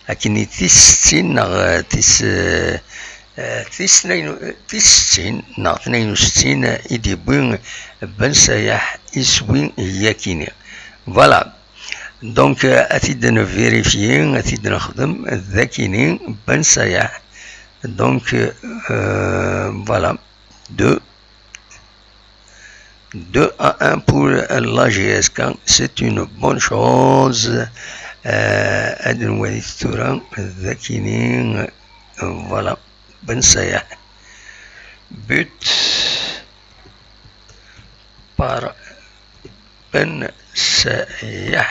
لكن 62 يدي بوين بن سايح يسوين ياكينين فوالا دونك أتيد نفيريفيين أتيد نخدم ذاكيني بن سايح دونك فوالا 2-1 pour la GSK, c'est une bonne chose. Adn Walid Touran, Zakinin, voilà, Ben Sayah. But par Ben Sayah.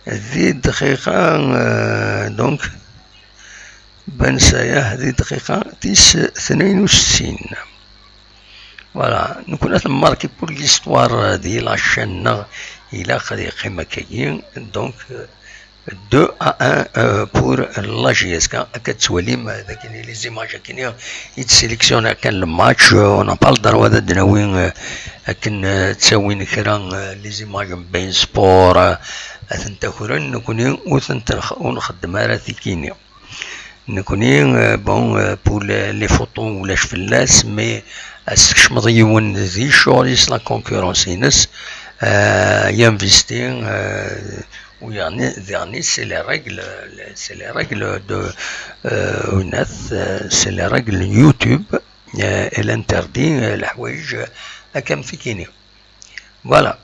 ذي دقيقة دونك بن سايح ذي دقيقة 62 فوالا نكون ماركي بور ليستوار دي لاشين إلى قديقي مكاين دونك 2-1 بور لا جي اس كا كتوليم ذاك لي زيماج كاين يتسيليكسيون كان الماتش اون بال دروا دناوين كن تساوين كرا لي زيماج بين سبور أثنتاخرين نكونين ونخدم على ثيكيني نكونين بون بور لي فوطو ولا شفلاس مي اسكش مضيون ذي شغليس لا كونكورونسينس ينفستين ويعني سي لي ريغل دو وناث سي لي ريغل يوتيوب الانتردي الحوايج هكا ثيكيني فوالا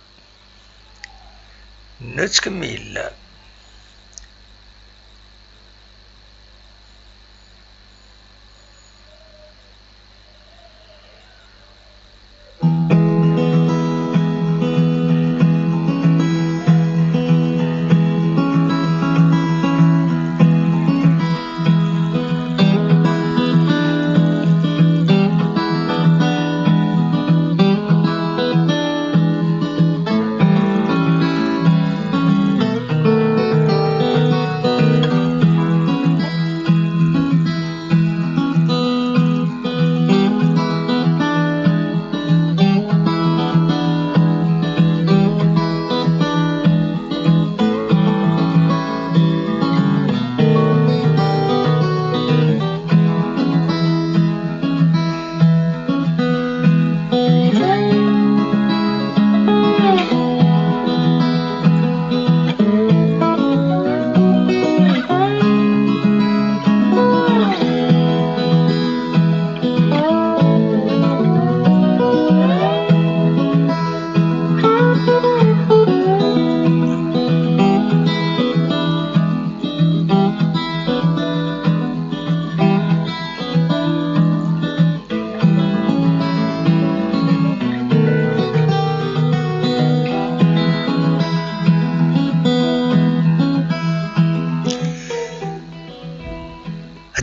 نتكمل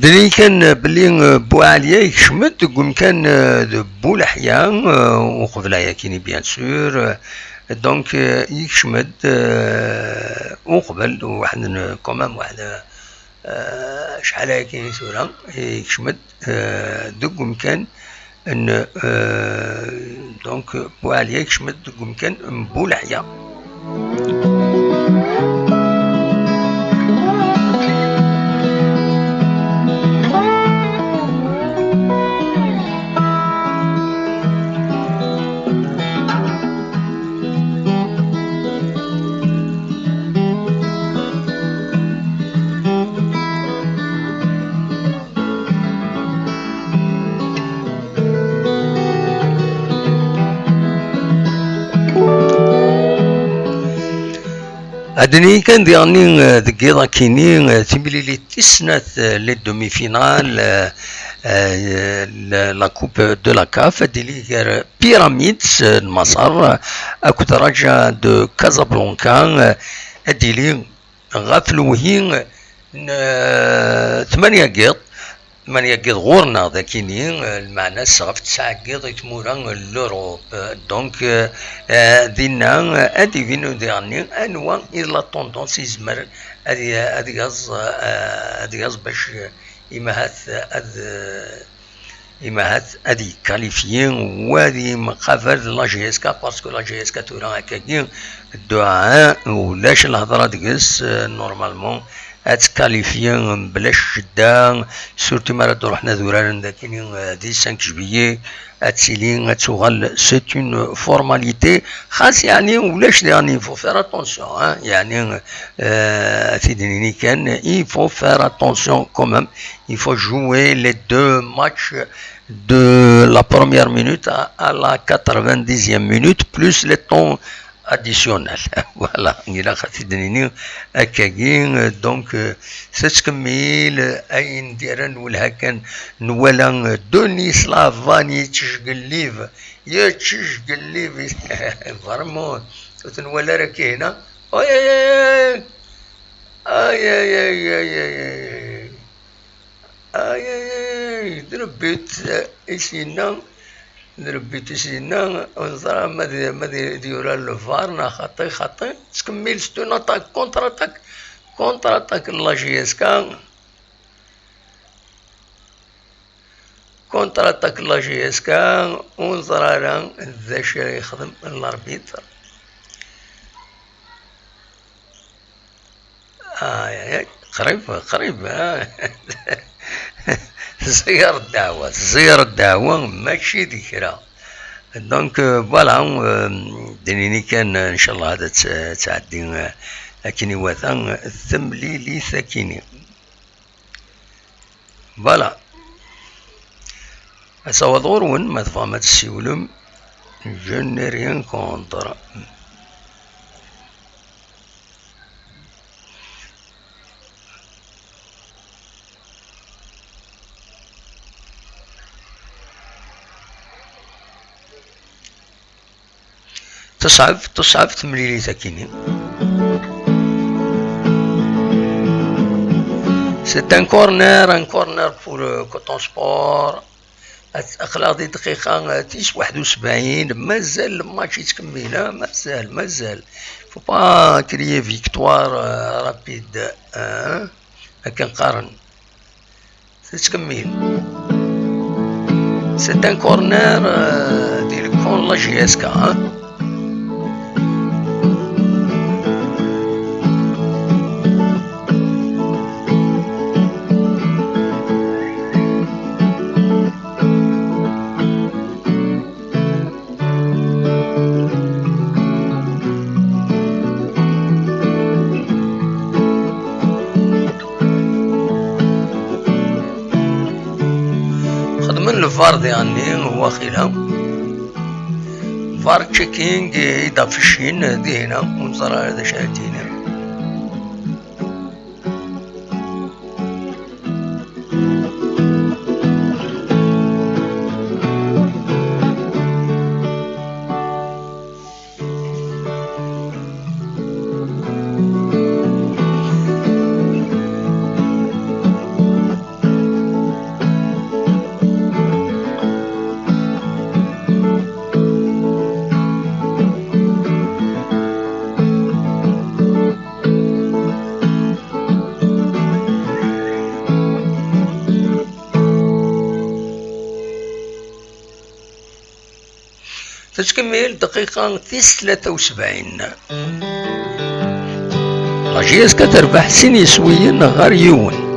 هذا كان بلي بوعليا يكشمد قم كان بولحيا وقبلها كيني بيان سور دونك يكشمد وقبل واحد كومام واحد شحال هاكي سورة يكشمد قم كان ان دونك بوعليا يكشمد قم كان بولحيا. أدني كان ديالني دقيقة كيني تملي تسنات لي دومي فينال لا كوب دو لا كاف ديلي بيراميدز المسار أكو راجع دو كازابلانكا ديلي غافلوهين 8 قيط 8 قيط غورنا ذاكيني المعنى صغف 9 قيط يتمورا لوروب دونك دينا ادي فينو ديالني انواع لا طوندونس يزمر ادي غاز باش إماهات ادي كاليفيين وادي مقابل لا جي اس كا باسكو لا جي اس كا تورا هكاكي الدعاء ولاش الهضره ديس نورمالمون اتكاليفيين بلاش شدة سورتو مرة روحنا ذوران داكيني دي 5 جويي اتسيلين اتسوغال سيت اون فورماليتي خاص يعني ولاش يعني فو فير اتونسيون يعني تيدنيني كان il faut faire attention quand même il faut jouer les deux matchs de la première minute à la 90e minute plus le temps additionnel. Voilà, il a خاطيني هكاكي دونك تتكمل اي نديرن ولا كان نولا دوني سلافاني تشقليف يا تشقليف فريمون تنولا راك هنا اي اي اي اي اي دربيت اسينا نربيت سينا ونظرا ما ديورا الفار خطي تكمل ستون اتاك كونتر اتاك لا جي اس كا كونتر اتاك لا جي اس كا ونظرا ذا شي يخدم الاربيتر قريب زير الدعوة ماشي ذكرى دونك فوالا دنيني كان ان شاء الله هذا تعدي لكن وثان الثمليلي ثكيني فوالا اسوا دورون ما تفهمت السيولم je n'ai rien contre. تصعب تمليلي تاكيني. C'est un corner pour Coton Sport. أخلاق دي دقيقة 71 مازال الماتش يتكمل مازال فو با كريي فيكتوار رابيد هاكا نقارن تتكمل سي ان كورنر ديال كون لا جي اس كا الفار ديالني هو خيلا فار تشيكينغ يدا في الشين دي هنا ونصرا هذا شاهدينا تتكمل دقيقة 73. لا جي اس كتربح سين يسويين غير يون.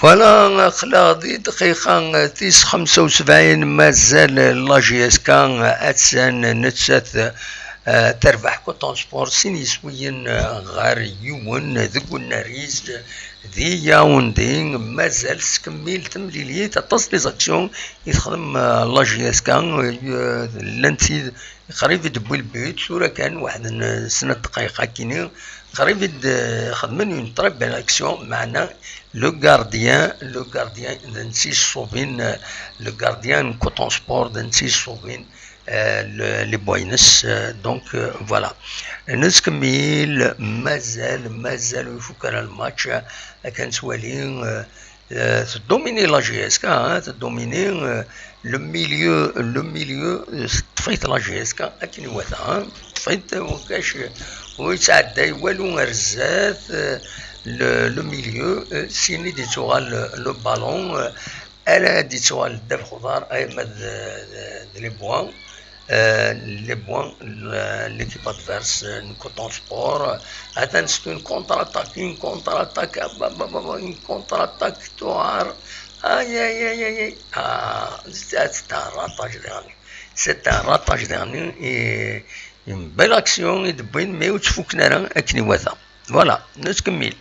فوالا خلاص دقيقة 75 مازال لا جي اس كان اتسان نتسات تربح كوطون سبور سين يسويين غار يون ذو الناريز ذي ياوندي مازال تكمل تمليلية تصل لي زاكسيون يخدم لا جي اس كان لانتي قريب يدبو البيت صورة كان واحد سنة دقيقة كيني قريب خدمن اون تري بيل اكسيون معنا le gardien d'Annecy Sauvin, le gardien Coton Sport d'Annecy Sauvin, les Boynes. Donc voilà. نكمل مازال يفكر الماتش كان سوالين تدوميني لا جي اس كا تدوميني لو ميليو طفيت لا جي اس كا اكن وثا طفيت وكاش ويتعدى والو رزات le milieu, سيني دي توغال لو بالون الا دي توغال الدب خضار اي مد لي بوان l'équipe adverse une coton sport attends c'est une contre-attaque une contre-attaque توار aïe c'est un ratage dernier et une belle action et de bonne mais où tu fous que n'ara akni watha voilà نكمل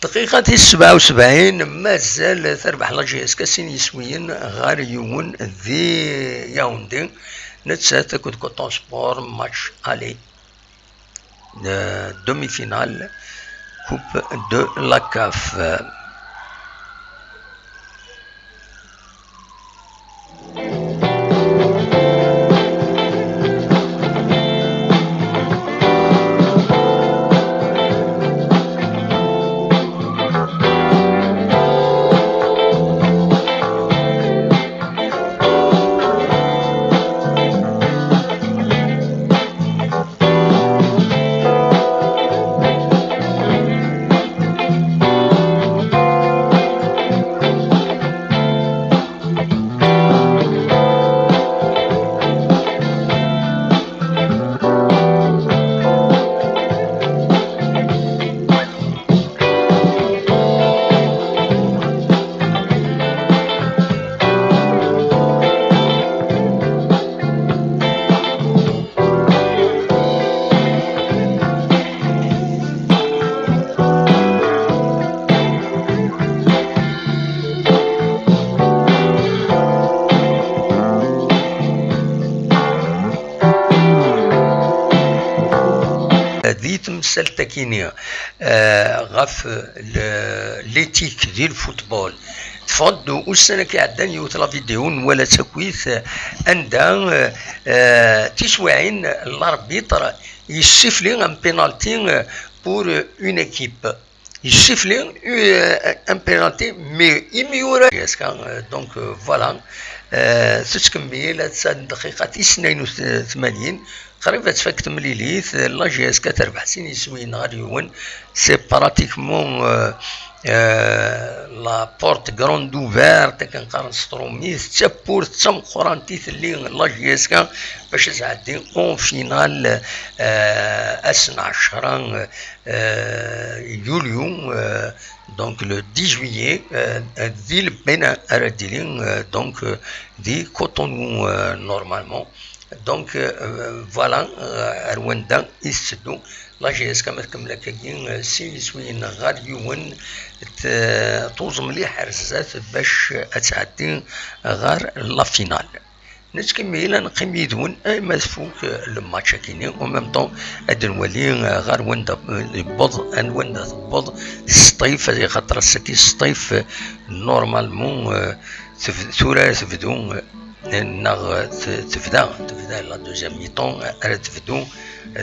دقيقة 77 مازال تربح لا جي اس كاسين يسويين غار يون ذي ياوندي نتسات كود كوطون سبور ماتش الي دومي فينال كوب دو لا كاف ذي تمثل تكينيا غاف ليتيك ديال الفوتبول تفضلوا والسنة كيعدان يوت لا فيديو ولا تكويث عندها تسوعين الاربيتر يسيفلي ان بينالتي بور اون ايكيب يسيفلي ان بينالتي مي يميورا دونك فوالا تتكمل هاد دقيقة 82 قريبا تفكت مليليث لا جي اس كتربح سين يسوين غادي يون سي براتيكمون لا بورت غروند اوفيرت كنقارن ستروميث تا بورت تا مقرانتيث اللي لا جي اس كا باش تعدي اون فينال 12 يوليو دونك لو 10 جويي دي البين ارديلين دونك دي كوتونو نورمالمون دونك فوالا رواندا يسدو لا جي اس كما تكمل كاين سي سوين غادي يون توز مليح رزات باش تعدي غير لا فينال نتكمل نقيم يدون ما تفوك الماتش كاينين و ميم طون هاد نولي غير وندا بوض ان وندا بوض الصيف خاطر سكي الصيف نورمالمون ثورة تبدو نغ تبدا لا دوزيام ميطون راه تبدو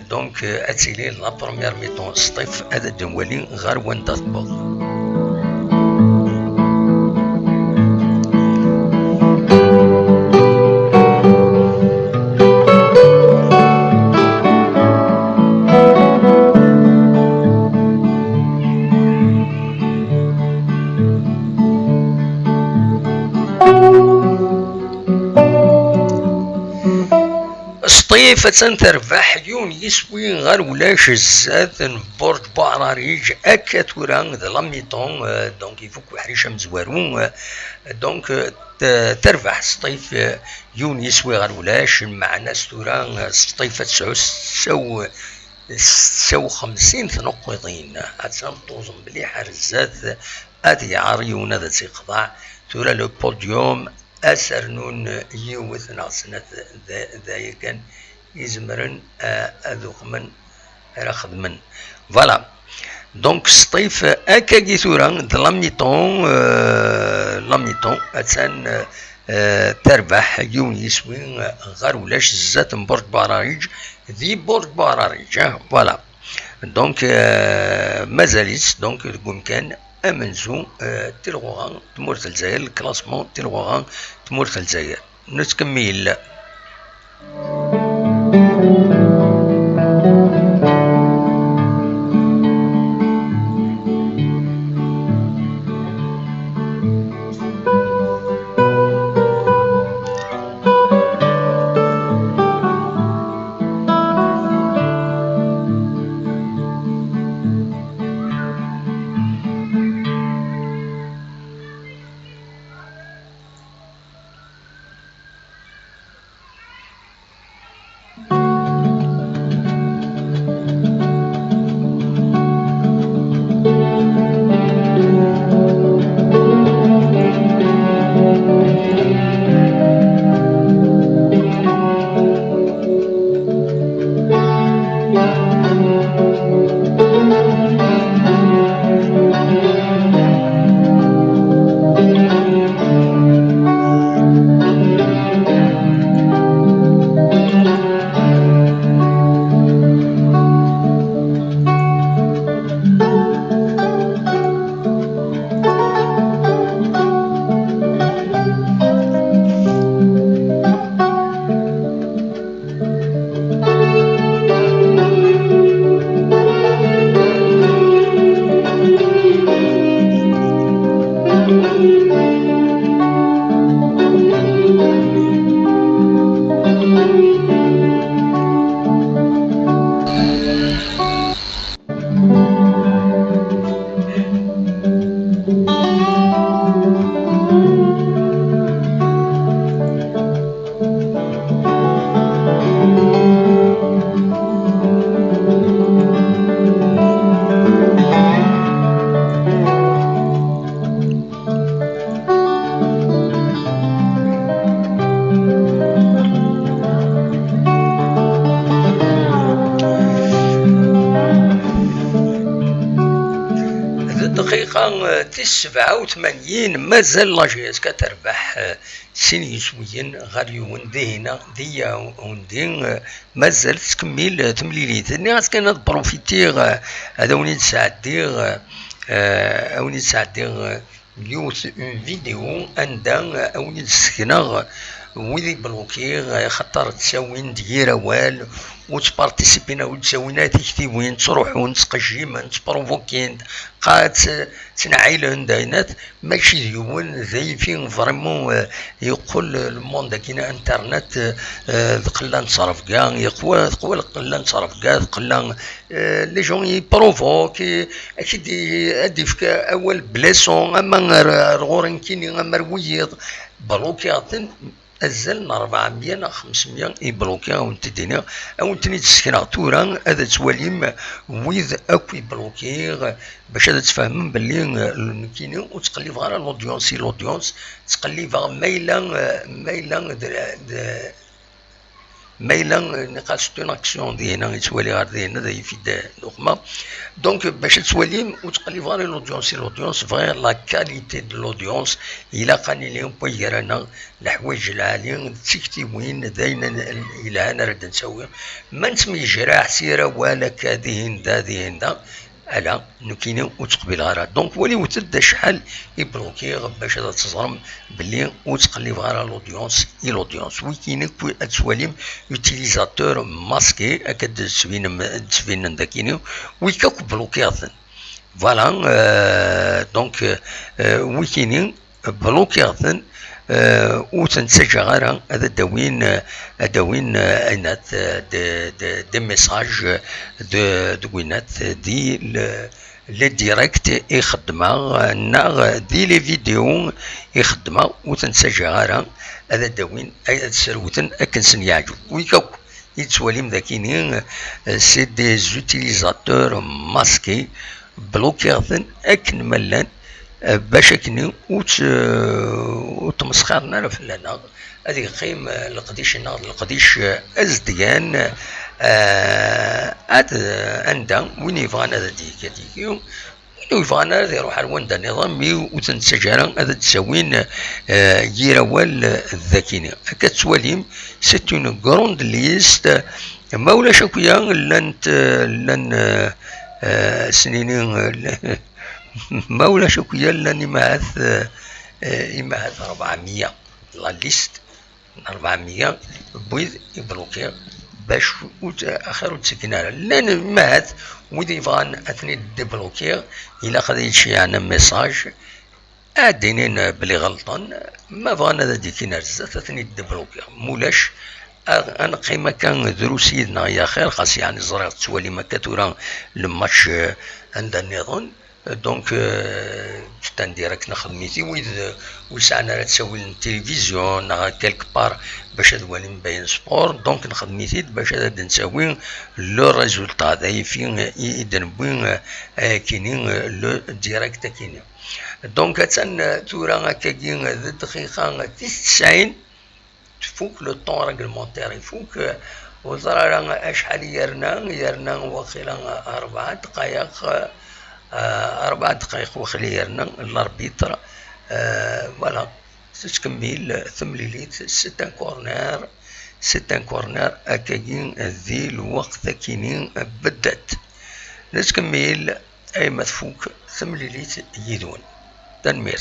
دونك اتسيلي لا بروميير ميطون الصيف هذا نولي غير وندا بوض الصيف تنتربح يون يسوي غير ولاش الزاد برج بعراريج اكا توران ذا لاميطون دونك يفك وحريشه مزوارون دونك تربح الصيف يون يسوي غير ولاش مع ناس توران الصيف تساو 50 نقطين هاتسام توزن مليح الزاد هادي عريون هذا تيقطع تورا لو بوديوم أسرنون يوثنا سنة ذا كان يزمرن أذوق من رخد من فوالا دونك الصيف أكا جيثورا لاميطون أتسان تربح يون يسوي غير ولاش زات برج بعراريج ذي برج بعراريج فوالا دونك مازاليت دونك كان امنزو تلغوغان تمورت الجزائر الكلاسمون تلغوغان تمورت الجزائر نتكمل الدقيقة 87 مازال لاجيس كتربح سين يسويين غاريون دينا ديا وندين مازال تكمل تمليليت ناس كانت بروفيتيغ هذا وني تساعديغ اوني تساعديغ اليوث اون فيديو عندها اوني تسكنغ ويدي بلوكي خاطر تساوين ديرا وال وتبارتيسيبينا وتساوينا تكتيبين تروحون تقجيمن تبروفوكين قات تنعيلن داينات ماشي ديون ذي فين فريمون يقول الموند كينا انترنت قلا نصرف كاع يقوى قلا نصرف كاع قلا لي جون يبروفوك اكيد ادي فك اول بلاسون اما غورن كيني اما رويض بلوكياتن أزلنا 400 500 يبلوكي أو تدينا أو تني تسكنا تورا هذا تواليم ويذ أكوي بلوكي باش هذا تفهم باللي كاينين وتقلب غير لودونس تقلب ميلا نقاش اون اكسيون ديالنا يتوالي غير ديالنا ذا يفيد نورما دونك باش تولي وتقلب غير لودونس فغير لا كاليتي دو لودونس الى قاني لهم بويرانا الحوايج العاليين تكتيوين دايما الى انا رد نسوي ما نسمي جراح سيره ولا كادهن دا على نكيني وتقبل غيرها دونك ولي وتبدا شحال يبلوكي باش هذا تزرم باللي وتقلب غير لودونس ويكيني تواليم يوتيليزاتور ماسكي اكاد تسفين داكيني ويكاك بلوكياتن فوالا دونك ويكيني بلوكياتن وتنسجل غير هذا داوين اينات دي ميساج دوينات دي لي ديريكت يخدمها ناغ دي لي فيديو يخدمها وتنسجل غير هذا داوين اي سروتن اكنسن يعجب ويكاك يتواليم ذاكينين سي دي زوتيليزاتور ماسكي بلوكياتن اكن ملان باش كني وتمسخرنا فلانا هذه قيم القديش القديش ازديان عندها وين يبغانا هذا ديكي وين يبغانا هذا يروح لوندا نظامي وتنسجل هذا تساوين يروال الذاكيني كتسواليم سيت اون كروند ليست ما ولاش اكويا لان سنينين ما ولاش اكويا لاني معاث 400 لا ليست 400 بويض يبلوكي باش اخر تسكنها لان معاث ويدي يبغان اثني ديبلوكي الى خديت شي انا ميساج ادينين بلي غلطان ما بغانا هذا ديكينا بزاف اثني ديبلوكي مولاش انا قيمه كان دروسيدنا يا خير خاص يعني زريت توالي ما كتورا الماتش عند النظام دونك كنت ديريكت نخدميتي ويسعنا راه تسوي التلفزيون كيلك بار باش هذا نبين سبور دونك نخدميتي باش هذا نسوي لو ريزولتا هذا فين يدنبوين كاينين لو ديريكت كاينين دونك تن تورا كاين الدقيقه 90 تفوق لو طون ريغلمونتير يفوق وزرا شحال يرنا واخيرا 4 دقائق 4 دقائق وخليرنا الاربيتر فوالا تكمل ثمليليت ستان كورنر اكاين ذي الوقت كاينين بدات نتكمل اي مدفوك ثمليليت يدون تنمير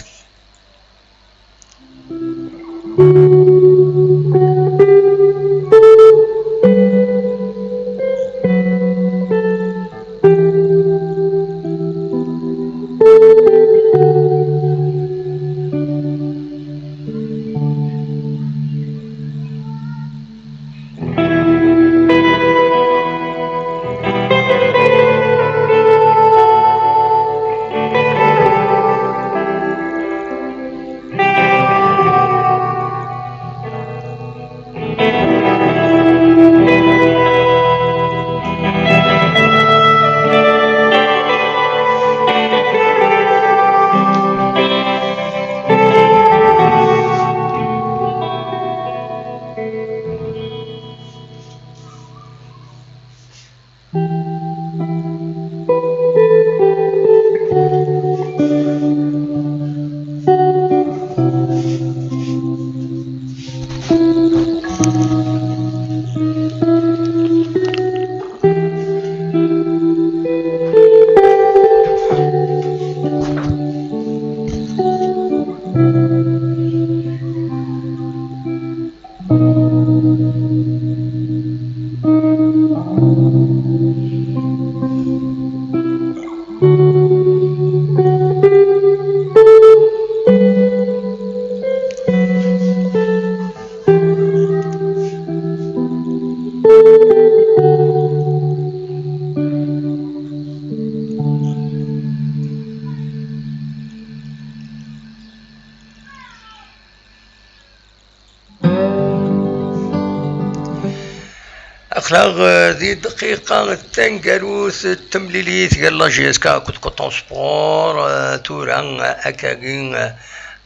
أخلاق ذي دقيقة تنقلوث التمليليت قال لا جيسكا كنت كوتون سبور توران أكاقين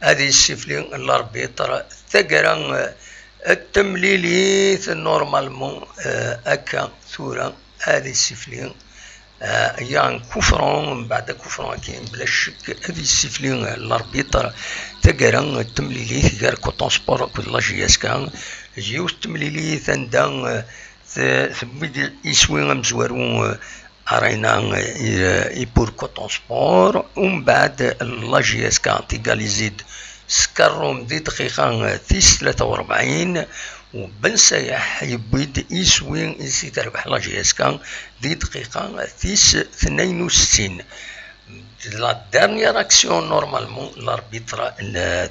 هذه السفلين الأربيتر ثقران التمليليت نورمالمون أكا توران هذه السفلين يعني كفران بعد كفران كاين بلا شك هذه السفلين الأربيتر ثقران التمليليت قال كوتون سبور كنت لا جيسكا جيوس التمليليت عندها ثبت يسوي مزورون أرينا يبور كوتون سبور ومن بعد لا جي اس كا تيغاليزيد سكروم دي دقيقة 43 وبن سايح يبيد يسوي يسي تربح لا جي اس كا دي دقيقة 62. La dernière action, normalement, l'arbitre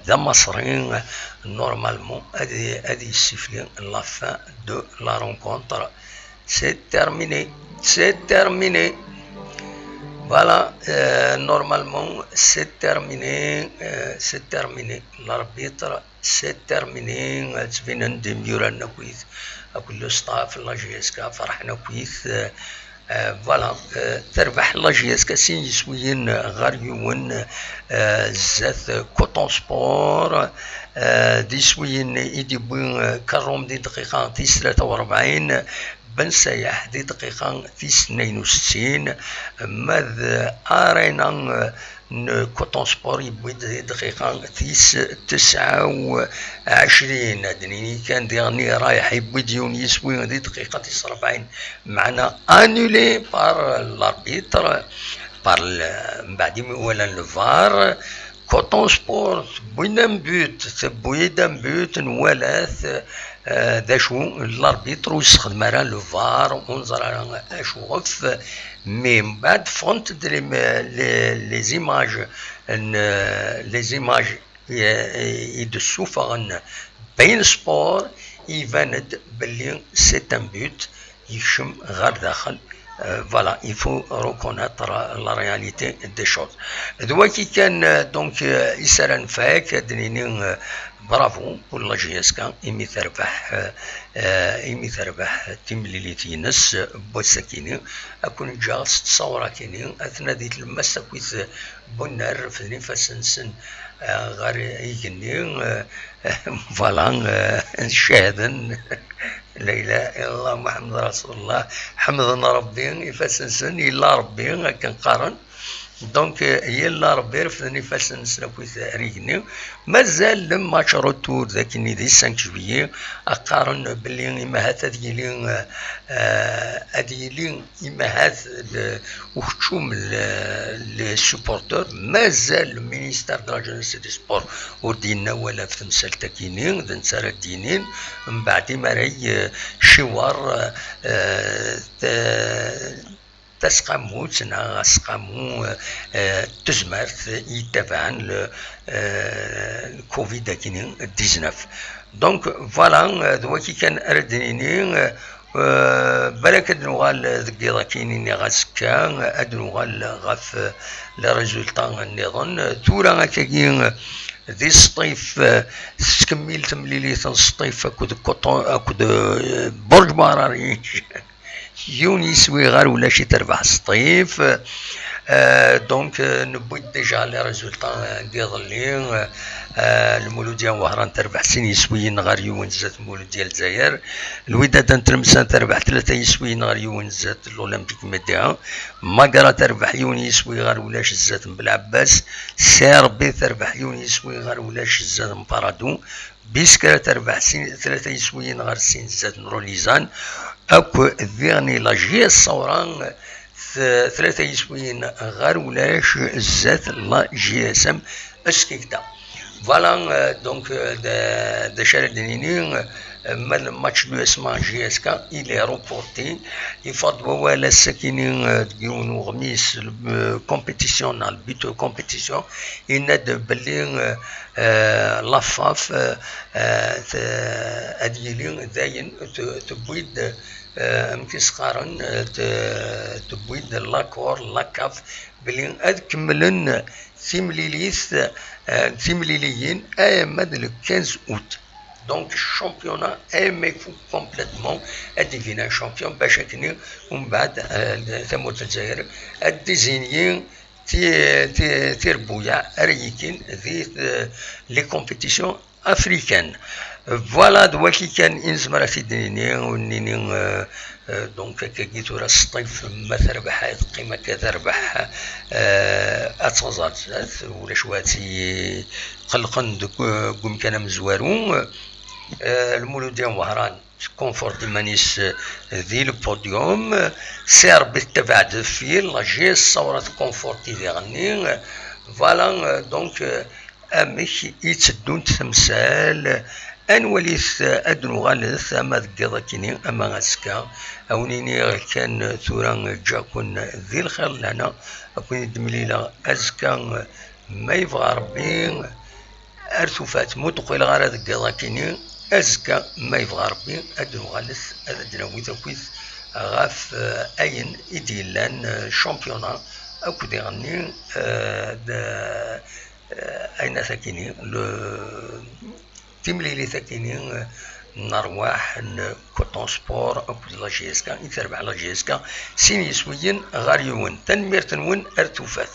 de Masrin, normalement, a sifflé la fin de la rencontre. C'est terminé. C'est terminé. Voilà, normalement, c'est terminé. C'est terminé. L'arbitre, c'est terminé. تبين ديميورنا كويس. أقول له staff la GSK فرحنا كويس. فوالا تربح لا جي اس كاسين يسويين غاريون زات كوتون سبور دي سويين يديبون كروم دي دقيقة 43 بن سايح دي دقيقة 62 ماذ أرينا كوتون سبور يبوي دقيقة 29 دنيني كان ديغني رايح يبوي ديون يسوي دي دقيقة 49 معنا انولي بار لاربيتر بار من بعد ولا الفار كوتون سبور بويدام بوت نوالث داشو الاربيتر ويستخدم راه لو فار ونظر على اشو غف مي من بعد فونت لي زيماج يدسو فغن بين سبور يفاند بلي سي ان بوت يشم غير داخل. Voilà, il faut reconnaître la réalité des choses. Donc, donc يسرن فاك دنينين برافو بول جي اس كان إمي تربح تمليليتي نس بوسكيني أكون جالس تصور كيني أثناء ذي المسا كويس بنر في نفسن غير يجني فلان شاهدا لا اله الا الله محمد رسول الله حمدنا ربي يفسنسن الا ربي كنقارن دونك هي لا ربي رفدني فاسنسنا كويس ريقني مازال لما شروطور ذاك دي 5 جويي اقارن بلي اما هات ديالي اديلي اما هات وختوم لي سوبورتور مازال المينيستير دو لا جونيس دي سبور ودينا ولا في تمثال تاكينين دنسار الدينين من بعد ما راهي شوار تسقمو تنا سقمو تزمرت يتبعن الكوفيد كاين 19 دونك فوالا دواكي كان اردنيني بالك نوغال ذكيضا كاينين غاسكا ادنوغال غاف لي ريزولطا النظام تورا كاين ذي الصيف تكمل تمليليت الصيف اكود كوطون اكود برج مراري يونيس ويغار ولا شي تربح الصيف دونك نبوي ديجا لي ريزولطا ديال المولود ديال وهران تربح سين يسويين غار يونزات المولود ديال الجزائر الوداد ترمسان تربح 3 يسويين غار يونزات الاولمبيك مديها ماكرا تربح يونيس ويغار ولاش الزات بالعباس سيربي تربح يونيس ويغار ولاش الزات مبارادو بيسكرا تربح 3 يسويين غار سين زات نروليزان اكو ذيغني لا جي الصوران 3 يسويين غار ولاش زات لا جي اس ام اسكيكتا فوالا دونك دا شاردنيني le match de l'USMA GSK il est reporté. Il faut voir ساكنين ديونو غميس compétition dans le but de compétition il n'a de بلي لافاف اديلين داين تبويد امكسقارن تبويد لاكور لاكاف بلي ادكملن سيمليليين اي مد 15 août. Donc le championnat est complètement devenu champion باش كني ومن بعد ثمود الجزائر الديزينيين تيربويا ريكين ذي لي كومبيتيسيون افريكان. فوالا دواكي كان انزمرا في الدنيا ونيني دونك كيجيت ورا الصيف ما تربح قيمة كتربح اتزازات ولا شواتي قلقن قوم كان مزوارون المولود ديال وهران كونفورتي مانيس ذي البوديوم سيربي تبع دفيل لا جي صورت كونفورتي ذي غني فوالا دونك اميك يتسدون تمثال انوليث ادنو غالث اما ذكي كيني اما غاسكا اونيني كان ثورا جاكون ذي الخير لنا اكون دمليله ازكا ما يبغى ربي ارثوفات متقل غير ذكي كيني ازكا ما يبغى ربي ادنو غالث ادنو ويثوكيث غاف اين ايديلان شامبيونا اكو دي غني اين ثاكيني تمليلي ثاكيني نرواح كوتون سبور او لا جي اس كا يتربع لا جي اس كا سين يسويين غاريون تنمير تنون ارتوفات.